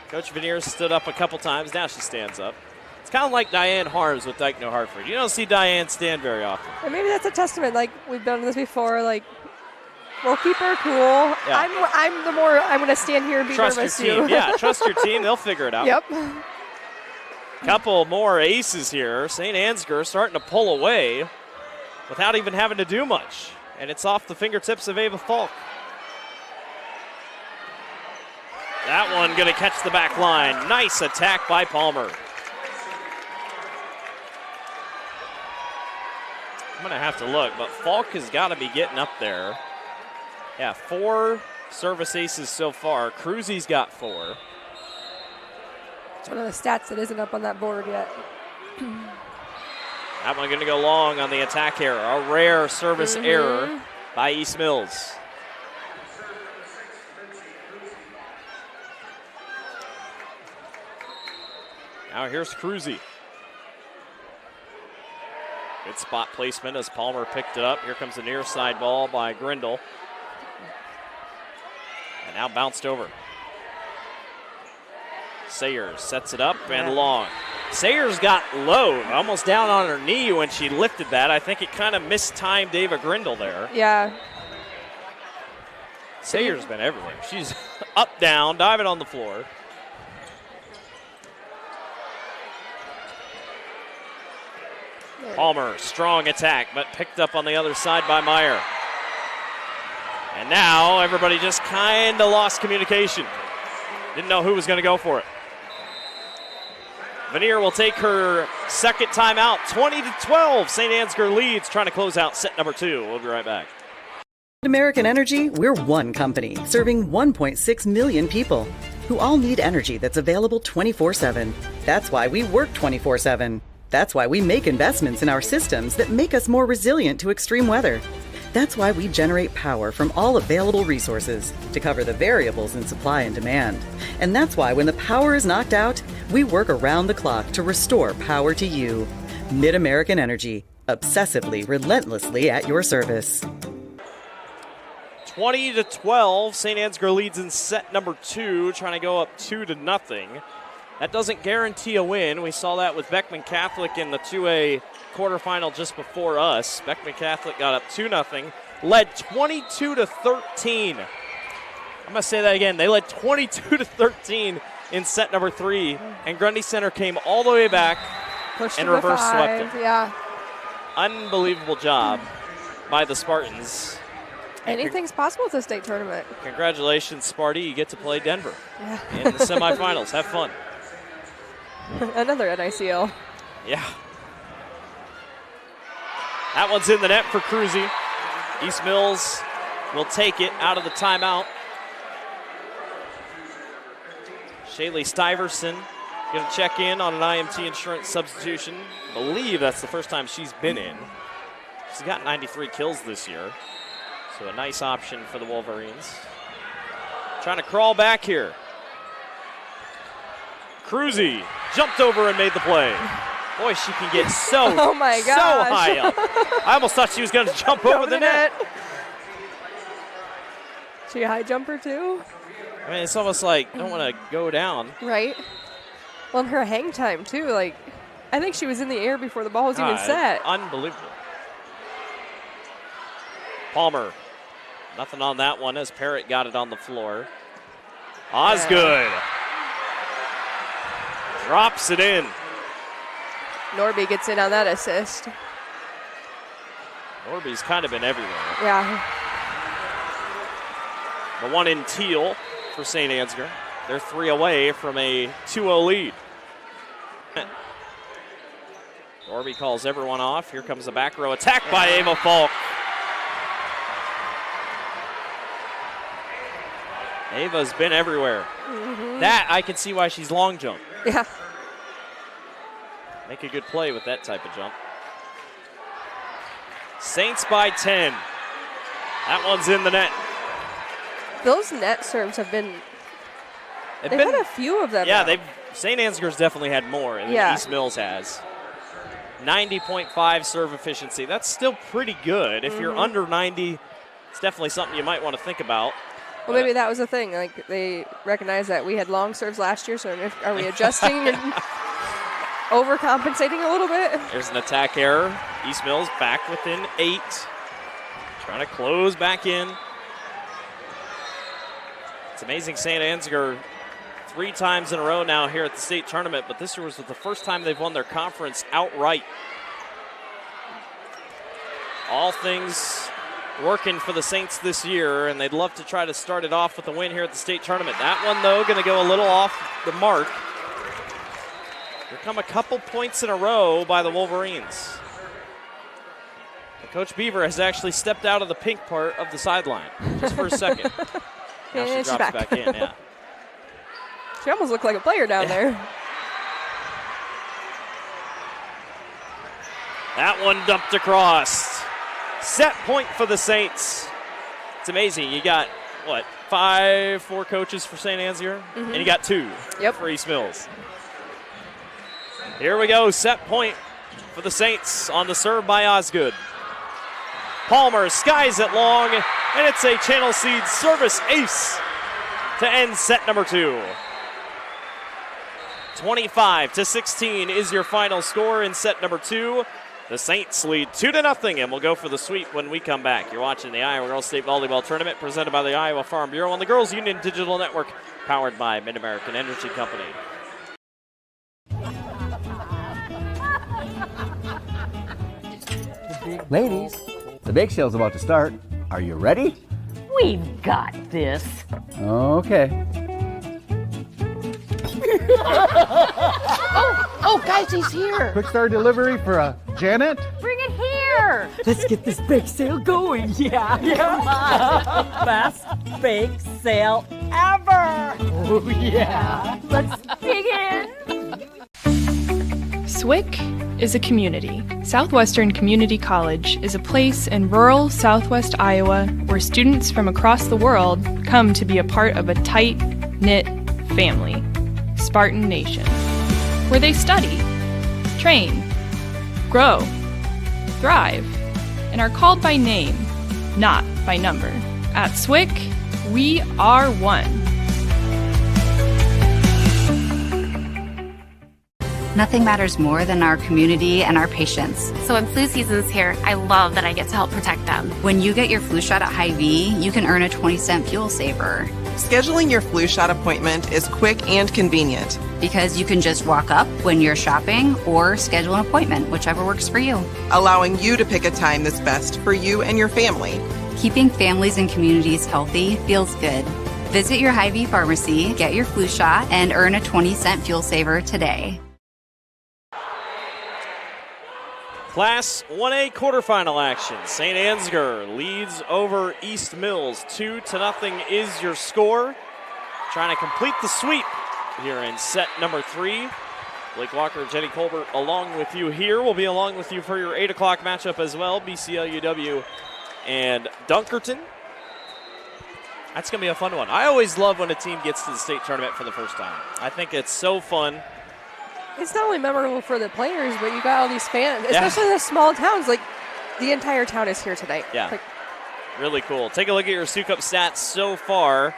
Coach Veneer stood up a couple times. Now she stands up. It's kind of like Diane Harms with Dyke New Hartford. You don't see Diane stand very often. And maybe that's a testament. Like, we've done this before. Like, we'll keep her cool. Yeah. I'm going to stand here and be trust nervous your team. too. Yeah, trust your team. They'll figure it out. Yep. Couple more aces here. St. Ansgar starting to pull away without even having to do much. And it's off the fingertips of Ava Falk. That one going to catch the back line. Nice attack by Palmer. I'm going to have to look, but Falk has got to be getting up there. Yeah, 4 service aces so far. Cruzy's got 4. It's one of the stats that isn't up on that board yet. That one going to go long on the attack error. A rare service error by East Mills. Now here's Cruzy. Good spot placement as Palmer picked it up. Here comes the near side ball by Grindle. And now bounced over. Sayers sets it up and long. Sayers got low, almost down on her knee when she lifted that. I think it kind of mistimed Ava Grindle there. Yeah. Sayers been everywhere. She's up, down, diving on the floor. Palmer, strong attack, but picked up on the other side by Meyer. And now everybody just kind of lost communication. Didn't know who was going to go for it. Veneer will take her second timeout, 20-12. St. Ansgar leads, trying to close out set number 2. We'll be right back. At American Energy, we're one company serving 1.6 million people who all need energy that's available 24/7. That's why we work 24/7. That's why we make investments in our systems that make us more resilient to extreme weather. That's why we generate power from all available resources to cover the variables in supply and demand. And that's why when the power is knocked out, we work around the clock to restore power to you. Mid-American Energy, obsessively, relentlessly at your service. 20-12, St. Ansgar leads in set number 2, trying to go up 2-0. That doesn't guarantee a win. We saw that with Beckman Catholic in the 2A quarterfinal just before us. Beckman Catholic got up 2-0, led 22-13. I'm going to say that again. They led 22-13 in set number 3, and Grundy Center came all the way back and reverse swept it. Yeah. Unbelievable job by the Spartans. Anything's possible with the state tournament. Congratulations, Sparty. You get to play Denver in the semifinals. Have fun. Another NICL. Yeah. That one's in the net for Cruzy. East Mills will take it out of the timeout. Shaylee Stiverson going to check in on an IMT insurance substitution. I believe that's the first time she's been in. She's got 93 kills this year, so a nice option for the Wolverines. Trying to crawl back here. Cruzy jumped over and made the play. Boy, she can get so, oh my so gosh. high up. I almost thought she was going to jump over the net. She a high jumper too? I mean, it's almost like don't want to go down. Right. Well, and her hang time too. Like, I think she was in the air before the ball was even set. Unbelievable. Palmer, nothing on that one as Parrott got it on the floor. Osgood drops it in. Norby gets in on that assist. Norby's kind of been everywhere. Yeah. The one in teal for St. Ansgar. They're 3 away from a 2-0 lead. Norby calls everyone off. Here comes a back row attack by Ava Falk. Ava's been everywhere. Mm-hmm. That, I can see why she's long jump. Yeah. Make a good play with that type of jump. Saints by 10. That one's in the net. Those net serves have been, they've had a few of them. Yeah, St. Ansgar's definitely had more than East Mills has. 90.5 serve efficiency. That's still pretty good. If you're under 90, it's definitely something you might want to think about. Well, maybe that was the thing. Like, they recognized that we had long serves last year, so are we adjusting and overcompensating a little bit? There's an attack error. East Mills back within 8. Trying to close back in. It's amazing St. Ansgar 3 times in a row now here at the state tournament, but this year was the first time they've won their conference outright. All things working for the Saints this year, and they'd love to try to start it off with a win here at the state tournament. That one, though, going to go a little off the mark. Here come a couple points in a row by the Wolverines. And Coach Beaver has actually stepped out of the pink part of the sideline just for a second. Now she drops back in, yeah. She almost looked like a player down there. That one dumped across. Set point for the Saints. It's amazing. You got, what, 4 coaches for St. Ansgar? And you got 2 for East Mills. Here we go. Set point for the Saints on the serve by Osgood. Palmer skies it long, and it's a Channel Seed service ace to end set number 2. 25-16 is your final score in set number 2. The Saints lead 2-0, and we'll go for the sweep when we come back. You're watching the Iowa Girls State Volleyball Tournament presented by the Iowa Farm Bureau on the Girls Union Digital Network, powered by Mid-American Energy Company. Ladies, the bake sale's about to start. Are you ready? We've got this. Okay. Oh, guys, he's here. Quick start delivery for Janet. Bring it here. Let's get this bake sale going. Yeah. Come on. Best bake sale ever. Oh, yeah. Let's dig in. SWIC is a community. Southwestern Community College is a place in rural southwest Iowa where students from across the world come to be a part of a tight-knit family, Spartan Nation, where they study, train, grow, thrive, and are called by name, not by number. At SWIC, we are one. Nothing matters more than our community and our patients. So when flu season's here, I love that I get to help protect them. When you get your flu shot at Hy-Vee, you can earn a 20-cent fuel saver. Scheduling your flu shot appointment is quick and convenient. Because you can just walk up when you're shopping or schedule an appointment, whichever works for you. Allowing you to pick a time that's best for you and your family. Keeping families and communities healthy feels good. Visit your Hy-Vee pharmacy, get your flu shot, and earn a 20-cent fuel saver today. Class 1A quarterfinal action. St. Ansgar leads over East Mills. 2-0 is your score. Trying to complete the sweep here in set number 3. Blake Walker, Jenny Colbert along with you here. We'll be along with you for your 8 o'clock matchup as well. BCLUW and Dunkerton. That's going to be a fun one. I always love when a team gets to the state tournament for the first time. I think it's so fun. It's not only memorable for the players, but you got all these fans, especially the small towns. Like, the entire town is here tonight. Yeah, like, really cool. Take a look at your SUCUP stats so far.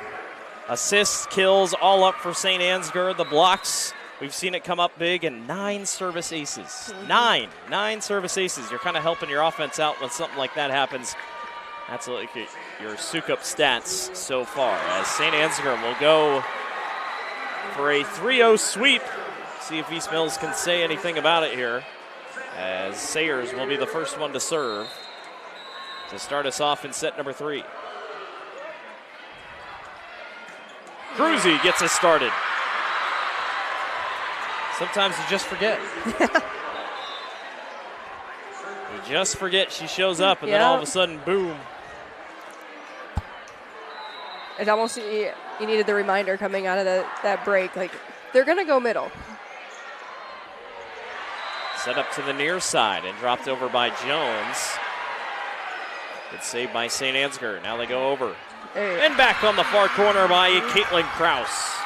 Assists, kills, all up for St. Ansgar. The blocks, we've seen it come up big, and 9 service aces. 9 service aces. You're kind of helping your offense out when something like that happens. That's like your SUCUP stats so far, as St. Ansgar will go for a 3-0 sweep. See if East Mills can say anything about it here, as Sayers will be the first one to serve to start us off in set number 3. Cruzy gets us started. Sometimes you just forget. You just forget she shows up, and then all of a sudden, boom. It's almost, you needed the reminder coming out of that break. Like, they're going to go middle. Set up to the near side and dropped over by Jones. Good save by St. Ansgar. Now they go over. And back on the far corner by Caitlin Kraus.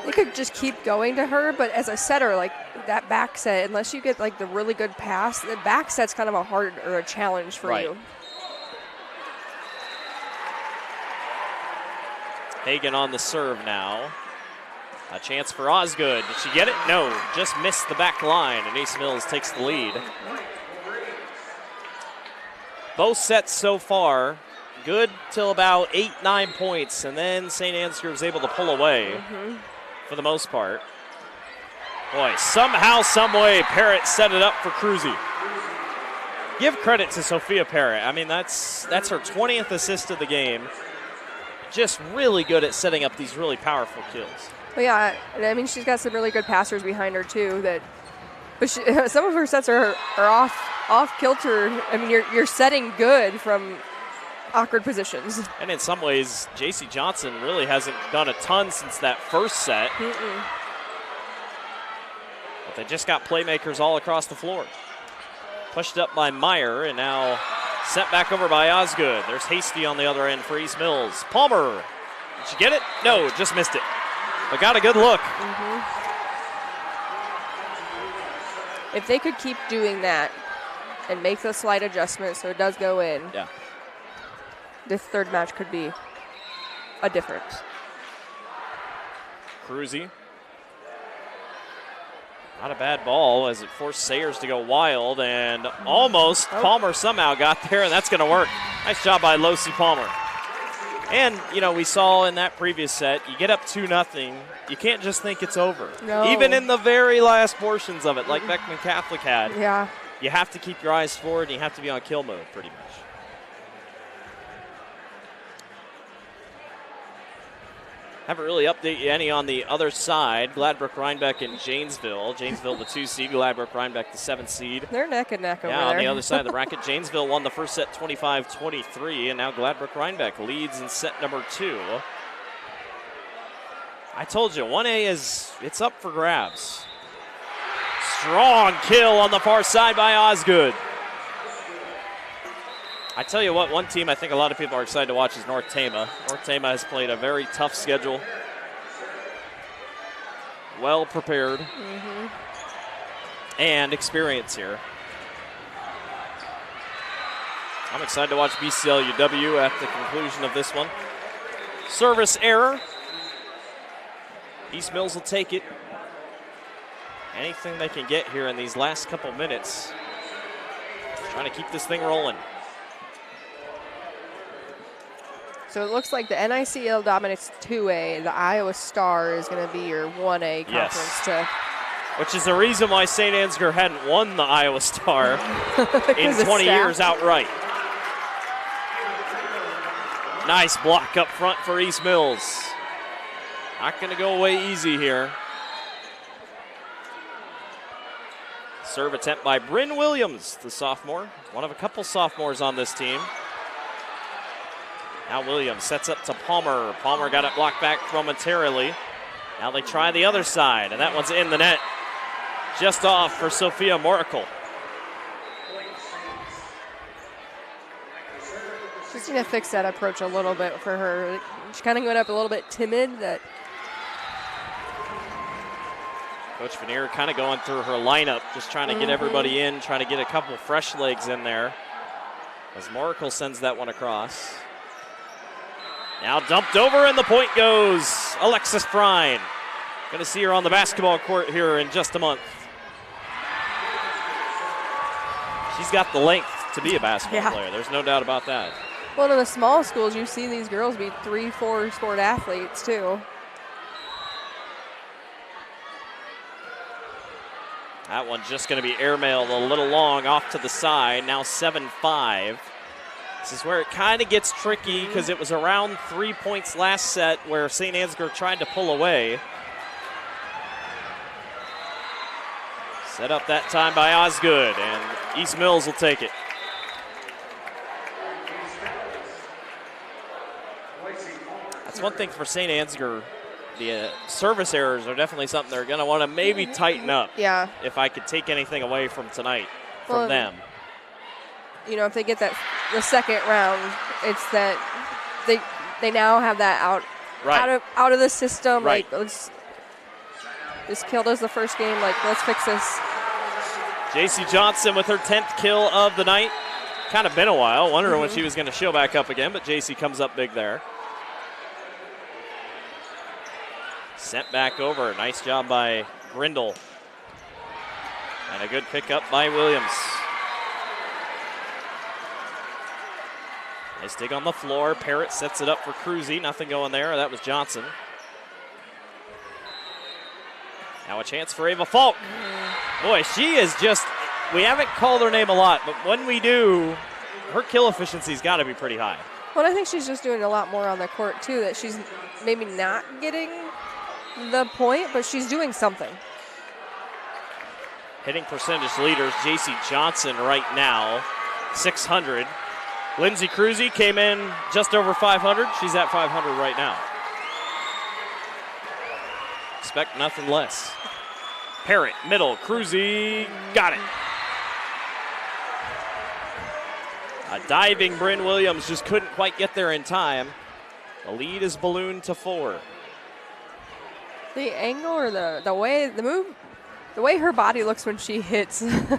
You could just keep going to her, but as a setter, like that back set, unless you get like the really good pass, the back set's kind of a hard or a challenge for you. Hagan on the serve now. A chance for Osgood. Did she get it? No, just missed the back line, and East Mills takes the lead. Both sets so far, good till about 8-9 points, and then St. Ansgar was able to pull away for the most part. Boy, somehow, some way, Parrott set it up for Cruzy. Give credit to Sophia Parrott. I mean, that's her 20th assist of the game. Just really good at setting up these really powerful kills. Well, yeah, and I mean, she's got some really good passers behind her too. But some of her sets are off kilter. I mean, you're setting good from awkward positions. And in some ways, J.C. Johnson really hasn't done a ton since that first set. But they just got playmakers all across the floor. Pushed up by Meyer, and now sent back over by Osgood. There's Hasty on the other end for East Mills. Palmer, did she get it? No, just missed it. But got a good look. If they could keep doing that and make the slight adjustments so it does go in, this third match could be a difference. Cruzy. Not a bad ball as it forced Sayers to go wild, and almost Palmer somehow got there, and that's going to work. Nice job by Losi Palmer. And, you know, we saw in that previous set, you get up 2-0, you can't just think it's over. No. Even in the very last portions of it, like Beckman Catholic had, yeah, you have to keep your eyes forward and you have to be on kill mode pretty much. Haven't really updated you any on the other side. Gladbrook, Rhinebeck, and Janesville. Janesville, the 2 seed. Gladbrook, Rhinebeck, the 7 seed. They're neck and neck over there. Yeah, on the other side of the bracket, Janesville won the first set 25-23, and now Gladbrook, Rhinebeck leads in set number 2. I told you, 1A it's up for grabs. Strong kill on the far side by Osgood. I tell you what, one team I think a lot of people are excited to watch is North Tama. North Tama has played a very tough schedule. Well prepared. And experience here. I'm excited to watch BCLUW at the conclusion of this one. Service error. East Mills will take it. Anything they can get here in these last couple minutes. Trying to keep this thing rolling. So it looks like the NICL dominates 2A. The Iowa Star is going to be your 1A conference. Which is the reason why St. Ansgar hadn't won the Iowa Star in 20 years outright. Nice block up front for East Mills. Not going to go away easy here. Serve attempt by Bryn Williams, the sophomore. One of a couple sophomores on this team. Now Williams sets up to Palmer. Palmer got it blocked back momentarily. Now they try the other side, and that one's in the net. Just off for Sophia Moracle. She's going to fix that approach a little bit for her. She's kind of going up a little bit timid. That Coach Veneer kind of going through her lineup, just trying to get everybody in, trying to get a couple fresh legs in there. As Moracle sends that one across. Now dumped over, and the point goes Alexis Prine. Going to see her on the basketball court here in just a month. She's got the length to be a basketball player. There's no doubt about that. Well, in the small schools, you see these girls be 3-4 sport athletes, too. That one's just going to be airmailed a little long off to the side. Now 7-5. This is where it kind of gets tricky because it was around 3 points last set where St. Ansgar tried to pull away. Set up that time by Osgood, and East Mills will take it. That's one thing for St. Ansgar. The service errors are definitely something they're going to want to maybe tighten up. Yeah. If I could take anything away from tonight from them. You know, if they get that the second round, it's that they now have that out of the system. Right. Like, this killed us the first game. Like, let's fix this. JC Johnson with her 10th kill of the night. Kind of been a while. Wondering when she was going to show back up again, but JC comes up big there. Sent back over. Nice job by Grindle. And a good pickup by Williams. Nice dig on the floor. Parrott sets it up for Cruzy. Nothing going there. That was Johnson. Now a chance for Ava Falk. Boy, she is just, we haven't called her name a lot, but when we do, her kill efficiency's got to be pretty high. Well, I think she's just doing a lot more on the court, too, that she's maybe not getting the point, but she's doing something. Hitting percentage leaders, JC Johnson right now, 600. Lindsay Cruzy came in just over 500. She's at 500 right now. Expect nothing less. Parrott, middle, Cruzy, got it. A diving Bryn Williams just couldn't quite get there in time. The lead is ballooned to 4. The angle or the way her body looks when she hits. As a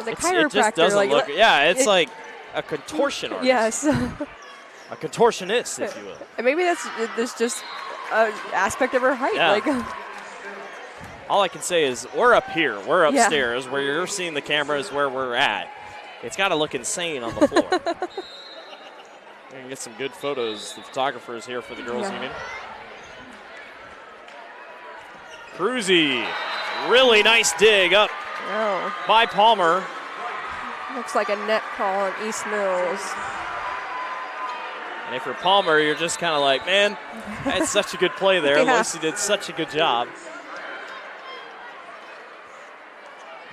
chiropractor, it just doesn't look. Yeah, it's like a contortion artist. Yes. A contortionist, if you will. And maybe that's just an aspect of her height. Yeah. Like, all I can say is we're up here. We're upstairs. Where you're seeing the cameras where we're at. It's got to look insane on the floor. We can get some good photos. The photographers here for the girls' union. Cruzy, really nice dig up by Palmer. Looks like a net call on East Mills. And if you're Palmer, you're just kind of like, man, that's such a good play there. Lucy did such a good job.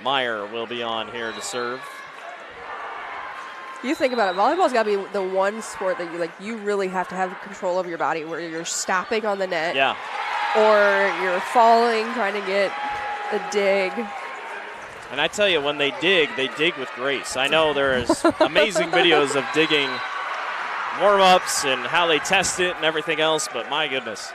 Meyer will be on here to serve. You think about it, volleyball's got to be the one sport that you really have to have control of your body, where you're stopping on the net. Yeah. Or you're falling, trying to get a dig. And I tell you, when they dig with grace. I know there's amazing videos of digging warm-ups and how they test it and everything else, but my goodness.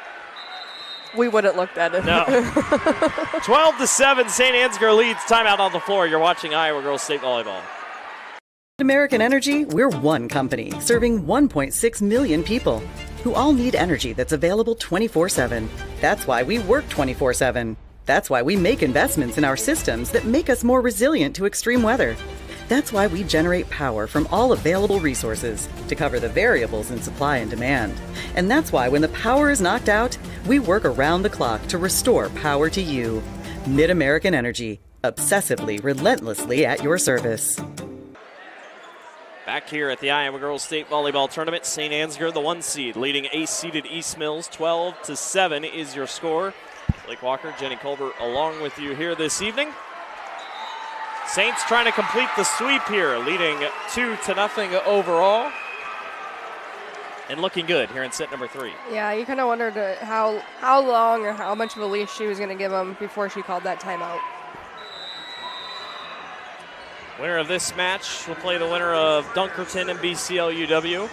We wouldn't looked at it. No. 12-7, St. Ansgar leads. Timeout on the floor. You're watching Iowa Girls State Volleyball. At American Energy, we're one company serving 1.6 million people who all need energy that's available 24/7. That's why we work 24/7. That's why we make investments in our systems that make us more resilient to extreme weather. That's why we generate power from all available resources to cover the variables in supply and demand. And that's why when the power is knocked out, we work around the clock to restore power to you. Mid-American Energy, obsessively, relentlessly at your service. Back here at the Iowa Girls State Volleyball Tournament, St. Ansgar, the 1 seed, leading ace-seeded East Mills. 12-7 is your score. Blake Walker, Jenny Colbert along with you here this evening. Saints trying to complete the sweep here, leading 2-0 overall. And looking good here in set number 3. Yeah, you kind of wondered how long or how much of a leash she was going to give them before she called that timeout. Winner of this match will play the winner of Dunkerton and BCLUW,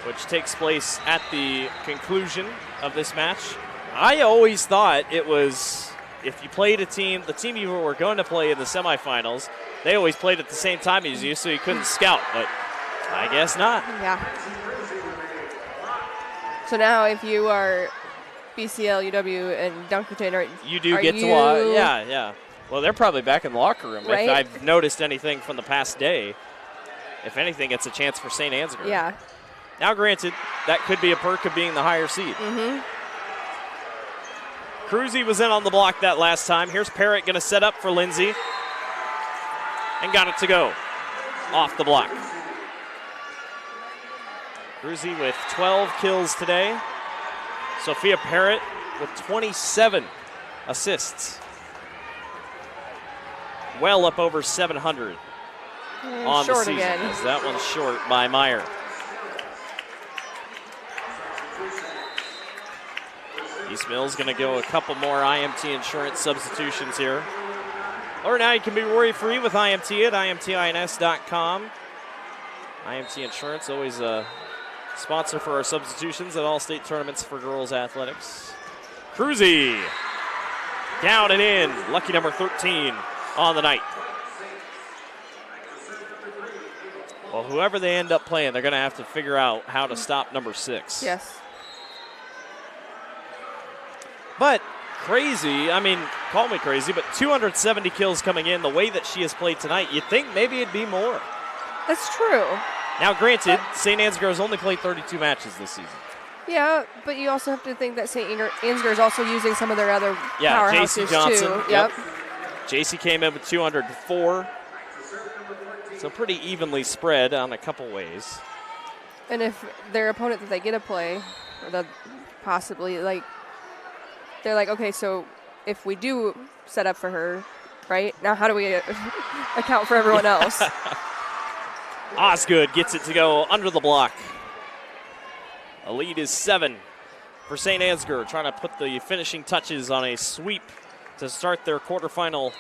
which takes place at the conclusion of this match. I always thought it was, if you played a team, the team you were going to play in the semifinals, they always played at the same time as you, so you couldn't scout, but I guess not. Yeah. So now if you are BCL, UW, and Dunkerton, you do get to watch. Yeah. Well, they're probably back in the locker room. Right? If I've noticed anything from the past day, if anything, it's a chance for St. Ansgar. Yeah. Now, granted, that could be a perk of being the higher seed. Mm-hmm. Cruzy was in on the block that last time. Here's Parrott going to set up for Lindsay. And got it to go. Off the block. Cruzy with 12 kills today. Sophia Parrott with 27 assists. Well up over 700 on the season. Again. As that one's short by Meyer. East Mills going to go a couple more IMT insurance substitutions here. Or now you can be worry-free with IMT at imtins.com. IMT Insurance, always a sponsor for our substitutions at all state tournaments for girls athletics. Cruzy down and in. Lucky number 13 on the night. Well, whoever they end up playing, they're going to have to figure out how to stop number 6. Yes. But crazy, I mean, call me crazy, but 270 kills coming in the way that she has played tonight. You'd think maybe it'd be more. That's true. Now, granted, St. Ansgar has only played 32 matches this season. Yeah, but you also have to think that St. Ansgar is also using some of their other powerhouses JC Johnson, too. Yep. JC came in with 204. So pretty evenly spread on a couple ways. And if their opponent that they get to play, or the possibly, like, they're like, okay, so if we do set up for her, right, now how do we account for everyone else? Osgood gets it to go under the block. A lead is 7 for St. Ansgar, trying to put the finishing touches on a sweep to start their quarterfinal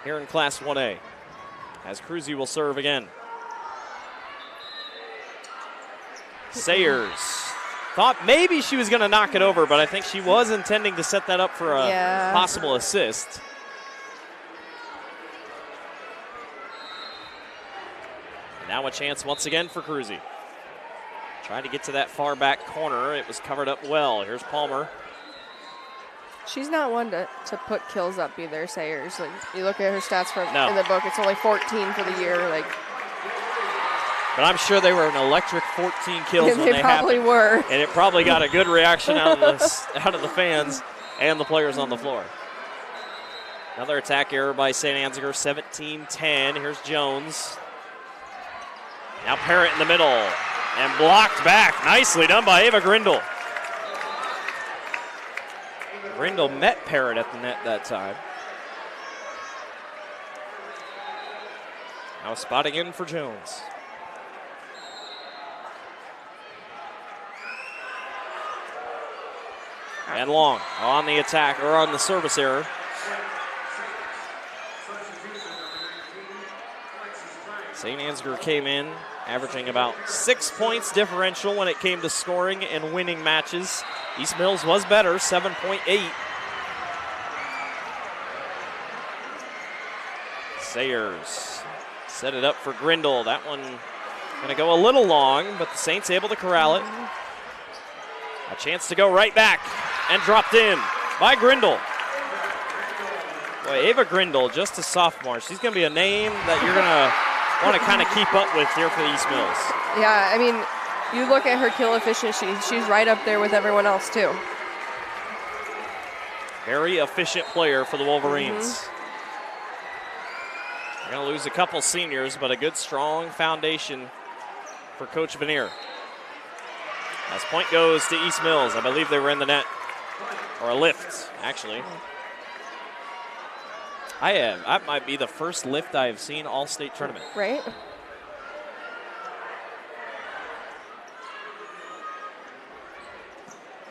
here in Class 1A. As Cruzy will serve again. Sayers thought maybe she was going to knock it over, but I think she was intending to set that up for a possible assist. And now a chance once again for Cruzy. Trying to get to that far back corner. It was covered up well. Here's Palmer. She's not one to put kills up either, Sayers. Like, you look at her stats in the book, it's only 14 for the year. Like, but I'm sure they were an electric 14 kills when they probably happened. were. And it probably got a good reaction out of the fans and the players on the floor. Another attack error by St. Ansgar, 17-10. Here's Jones. Now Parrott in the middle and blocked back. Nicely done by Ava Grindle. Grindle met Parrott at the net that time. Now spotting in for Jones. And Long on the attack, or on the service error. St. Ansgar came in averaging about 6 points differential when it came to scoring and winning matches. East Mills was better, 7.8. Sayers set it up for Grindle. That one going to go a little long, but the Saints able to corral it. A chance to go right back and dropped in by Grindle. Boy, Ava Grindle, just a sophomore. She's going to be a name that you're going to want to kind of keep up with here for the East Mills. Yeah, I mean, you look at her kill efficiency, she's right up there with everyone else too. Very efficient player for the Wolverines. They're going to lose a couple seniors, but a good, strong foundation for Coach Vanier. As point goes to East Mills. I believe they were in the net, or a lift, actually. I have. That might be the first lift I have seen all state tournament. Right?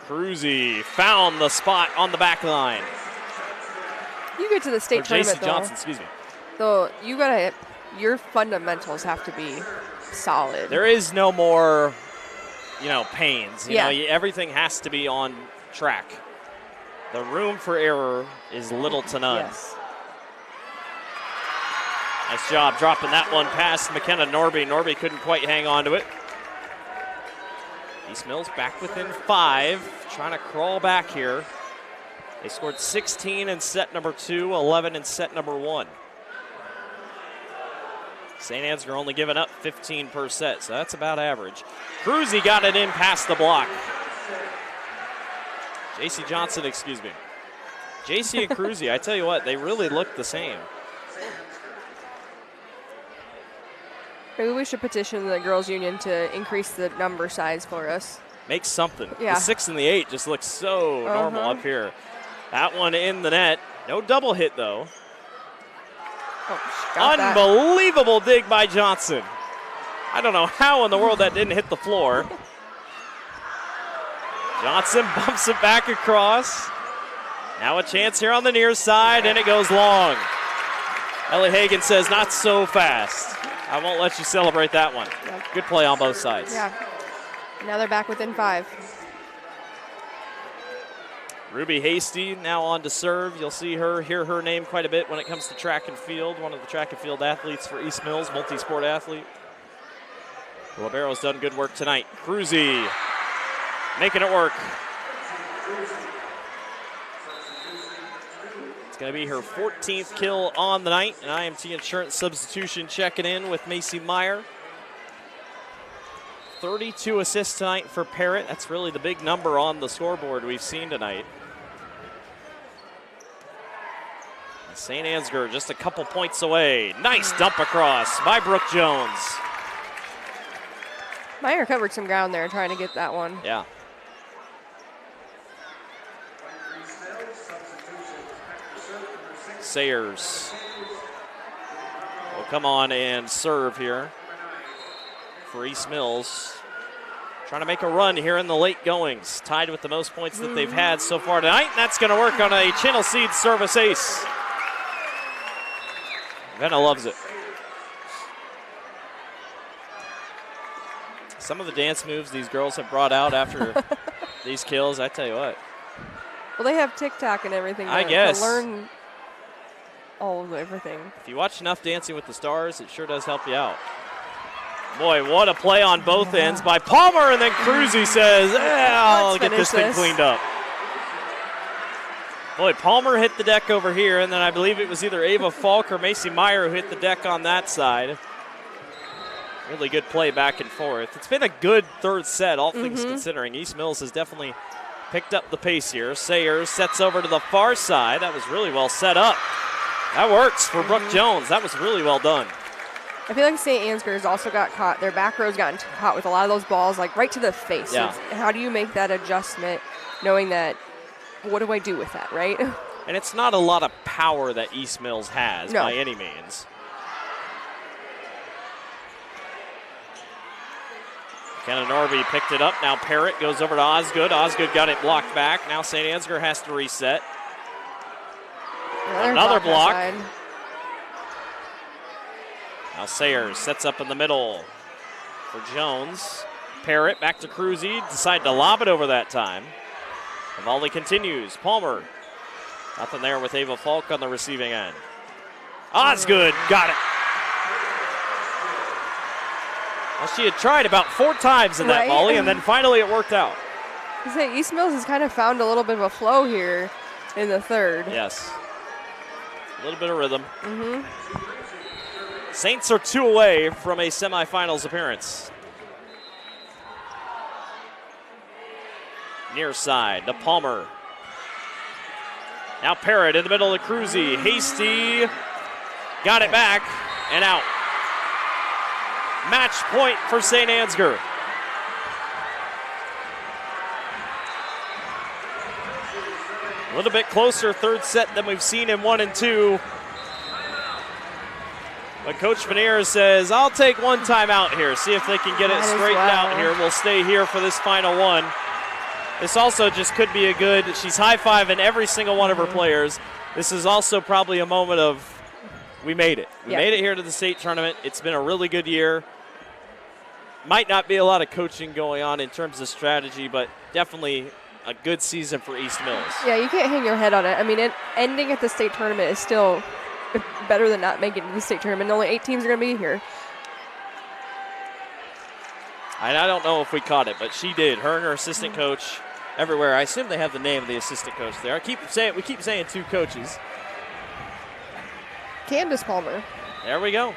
Cruzy found the spot on the back line. You get to the state tournament, JC Johnson, excuse me. Though you gotta, your fundamentals have to be solid. There is no more, pains. You Yeah. know, everything has to be on track. The room for error is little to none. Yes. Nice job dropping that one past McKenna Norby. Norby couldn't quite hang on to it. East Mills back within 5, trying to crawl back here. They scored 16 in set number 2, 11 in set number 1. St. Ansgar only giving up 15 per set, so that's about average. Cruzy got it in past the block. JC Johnson, excuse me. JC and Cruzy, I tell you what, they really look the same. Maybe we should petition the girls' union to increase the number size for us. Make something. Yeah. The 6 and the 8 just look so normal up here. That one in the net. No double hit, though. Unbelievable dig by Johnson. I don't know how in the world that didn't hit the floor. Johnson bumps it back across. Now a chance here on the near side, and it goes long. Ellie Hagan says, not so fast. I won't let you celebrate that one. Yeah. Good play on both sides. Yeah. Now they're back within 5. Ruby Hasty now on to serve. You'll hear her name quite a bit when it comes to track and field. One of the track and field athletes for East Mills, multi-sport athlete. The Libero's done good work tonight. Cruzy making it work. It's going to be her 14th kill on the night. An IMT Insurance substitution checking in with Macy Meyer. 32 assists tonight for Parrott. That's really the big number on the scoreboard we've seen tonight. St. Ansgar just a couple points away. Nice dump across by Brooke Jones. Meyer covered some ground there trying to get that one. Yeah. Sayers will come on and serve here for East Mills. Trying to make a run here in the late goings. Tied with the most points that they've had so far tonight. And that's going to work on a Channel Seed service ace. Venna loves it. Some of the dance moves these girls have brought out after these kills, I tell you what. Well, they have TikTok and everything I guess. to learn all of everything. If you watch enough Dancing with the Stars, it sure does help you out. Boy, what a play on both ends by Palmer, and then Cruzy says, I'll get this thing cleaned up. Boy, Palmer hit the deck over here, and then I believe it was either Ava Falk or Macy Meyer who hit the deck on that side. Really good play back and forth. It's been a good third set, all things considering. East Mills has definitely picked up the pace here. Sayers sets over to the far side. That was really well set up. That works for Brooke Jones. That was really well done. I feel like St. Ansgar's also got caught. Their back row's gotten caught with a lot of those balls, like right to the face. Yeah. So how do you make that adjustment, knowing that, what do I do with that, right? And it's not a lot of power that East Mills has by any means. Kenna Norby picked it up. Now Parrott goes over to Osgood. Osgood got it blocked back. Now St. Ansgar has to reset. Another block. Now Sayers sets up in the middle for Jones. Parrott back to Cruzy. Decided to lob it over that time. The volley continues. Palmer. Nothing there with Ava Falk on the receiving end. Osgood got it. Well, she had tried about 4 times in that volley, and then finally it worked out. I say East Mills has kind of found a little bit of a flow here in the third. Yes. A little bit of rhythm. Saints are 2 away from a semifinals appearance. Near side to Palmer. Now Parrott in the middle of Cruzy. Hasty got it back and out. Match point for St. Ansgar. A little bit closer third set than we've seen in 1 and 2. But Coach Veneer says, I'll take one timeout here, see if they can get it straightened out here. We'll stay here for this final one. This also just could be a good, she's high-fiving every single one of her players. This is also probably a moment of, we made it. We made it here to the state tournament. It's been a really good year. Might not be a lot of coaching going on in terms of strategy, but definitely a good season for East Mills. Yeah, you can't hang your head on it. I mean, ending at the state tournament is still better than not making it to the state tournament. Only 8 teams are going to be here. And I don't know if we caught it, but she did. Her and her assistant coach everywhere. I assume they have the name of the assistant coach there. We keep saying 2 coaches. Candace Palmer. There we go.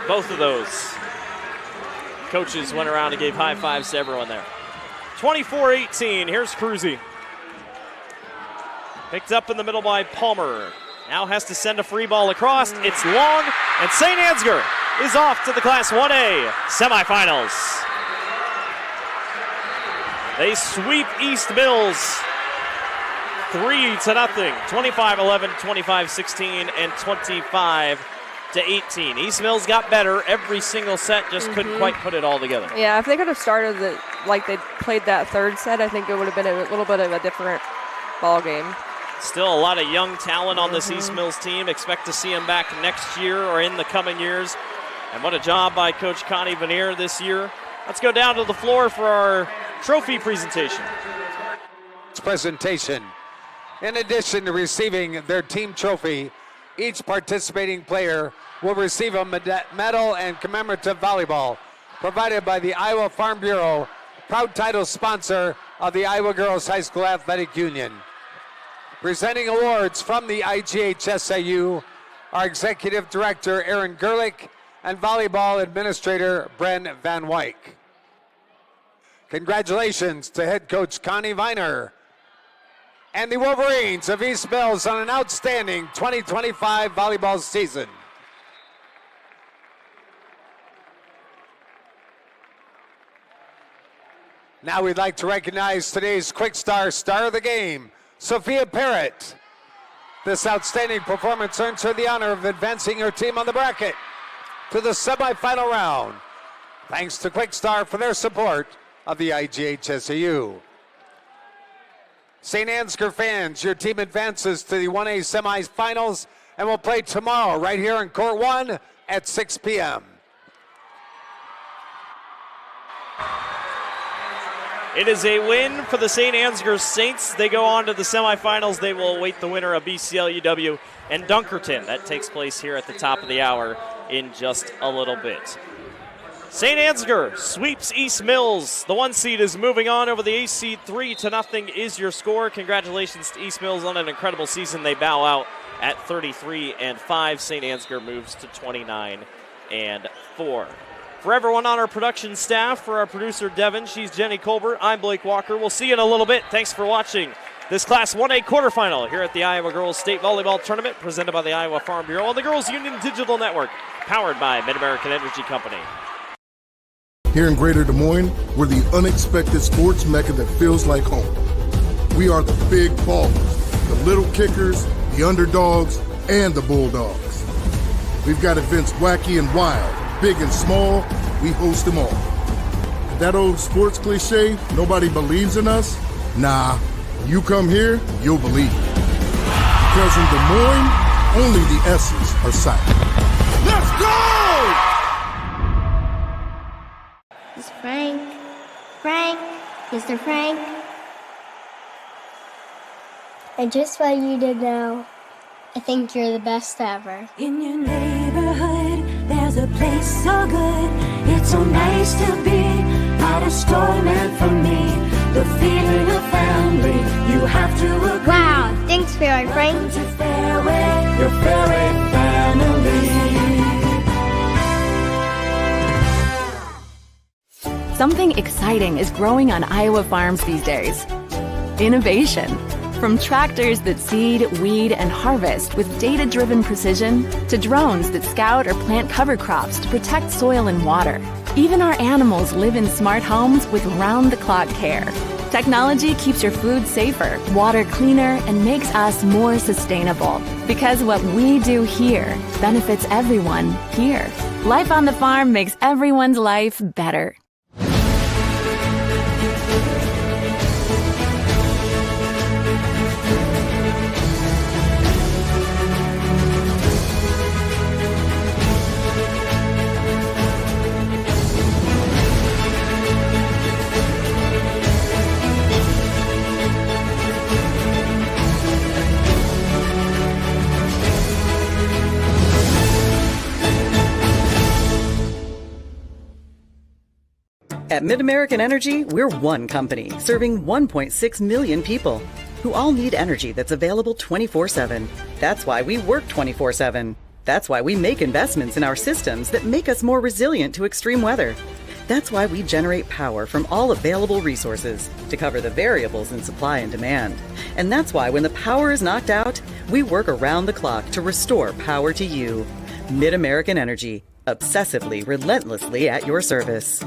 Both of those coaches went around and gave high fives to everyone there. 24-18. Here's Cruzy. Picked up in the middle by Palmer. Now has to send a free ball across. It's long, and St. Ansgar is off to the Class 1A semifinals. They sweep East Mills 3-0, 25-11, 25-16, and 25-18. East Mills got better every single set, just couldn't quite put it all together. Yeah, if they could have started it like they played that third set, I think it would have been a little bit of a different ball game. Still a lot of young talent on this East Mills team. Expect to see them back next year or in the coming years. And what a job by Coach Connie Veneer this year. Let's go down to the floor for our trophy presentation. In addition to receiving their team trophy, each participating player will receive a medal and commemorative volleyball provided by the Iowa Farm Bureau, proud title sponsor of the Iowa Girls High School Athletic Union. Presenting awards from the IGHSAU, our Executive Director, Aaron Gerlich, and Volleyball Administrator, Bren Van Wyk. Congratulations to head coach Connie Viner and the Wolverines of East Mills on an outstanding 2025 volleyball season. Now we'd like to recognize today's Quick Star Star of the Game, Sophia Parrott. This outstanding performance earns her the honor of advancing her team on the bracket to the semifinal round. Thanks to Quick Star for their support of the IGHSAU. St. Ansgar fans, your team advances to the 1A semifinals and will play tomorrow right here in Court 1 at 6 p.m. It is a win for the St. Ansgar Saints. They go on to the semifinals. They will await the winner of BCLUW and Dunkerton. That takes place here at the top of the hour in just a little bit. St. Ansgar sweeps East Mills. The 1 seed is moving on over the A seed. 3-0 is your score. Congratulations to East Mills on an incredible season. They bow out at 33-5. St. Ansgar moves to 29-4. For everyone on our production staff, for our producer Devin, she's Jenny Colbert, I'm Blake Walker. We'll see you in a little bit. Thanks for watching this Class 1A quarterfinal here at the Iowa Girls State Volleyball Tournament, presented by the Iowa Farm Bureau on the Girls Union Digital Network, powered by Mid-American Energy Company. Here in Greater Des Moines, we're the unexpected sports mecca that feels like home. We are the big ballers, the little kickers, the underdogs, and the bulldogs. We've got events wacky and wild, big and small, we host them all. That old sports cliche, nobody believes in us? Nah, you come here, you'll believe it. Because in Des Moines, only the S's are silent. Let's go! It's Frank. Frank, Mr. Frank. And just what you did now, I think you're the best ever. In your neighborhood, there's a place so good. It's so nice to be at a store meant for me. The feeling of family, you have to agree. Wow, thanks, Fairway Frank. Welcome to Fairway, your Fairway family. Something exciting is growing on Iowa farms these days. Innovation. From tractors that seed, weed, and harvest with data-driven precision to drones that scout or plant cover crops to protect soil and water. Even our animals live in smart homes with round-the-clock care. Technology keeps your food safer, water cleaner, and makes us more sustainable. Because what we do here benefits everyone here. Life on the farm makes everyone's life better. At Mid-American Energy, we're one company serving 1.6 million people who all need energy that's available 24/7. That's why we work 24/7. That's why we make investments in our systems that make us more resilient to extreme weather. That's why we generate power from all available resources to cover the variables in supply and demand. And that's why when the power is knocked out, we work around the clock to restore power to you. Mid-American Energy, obsessively, relentlessly at your service.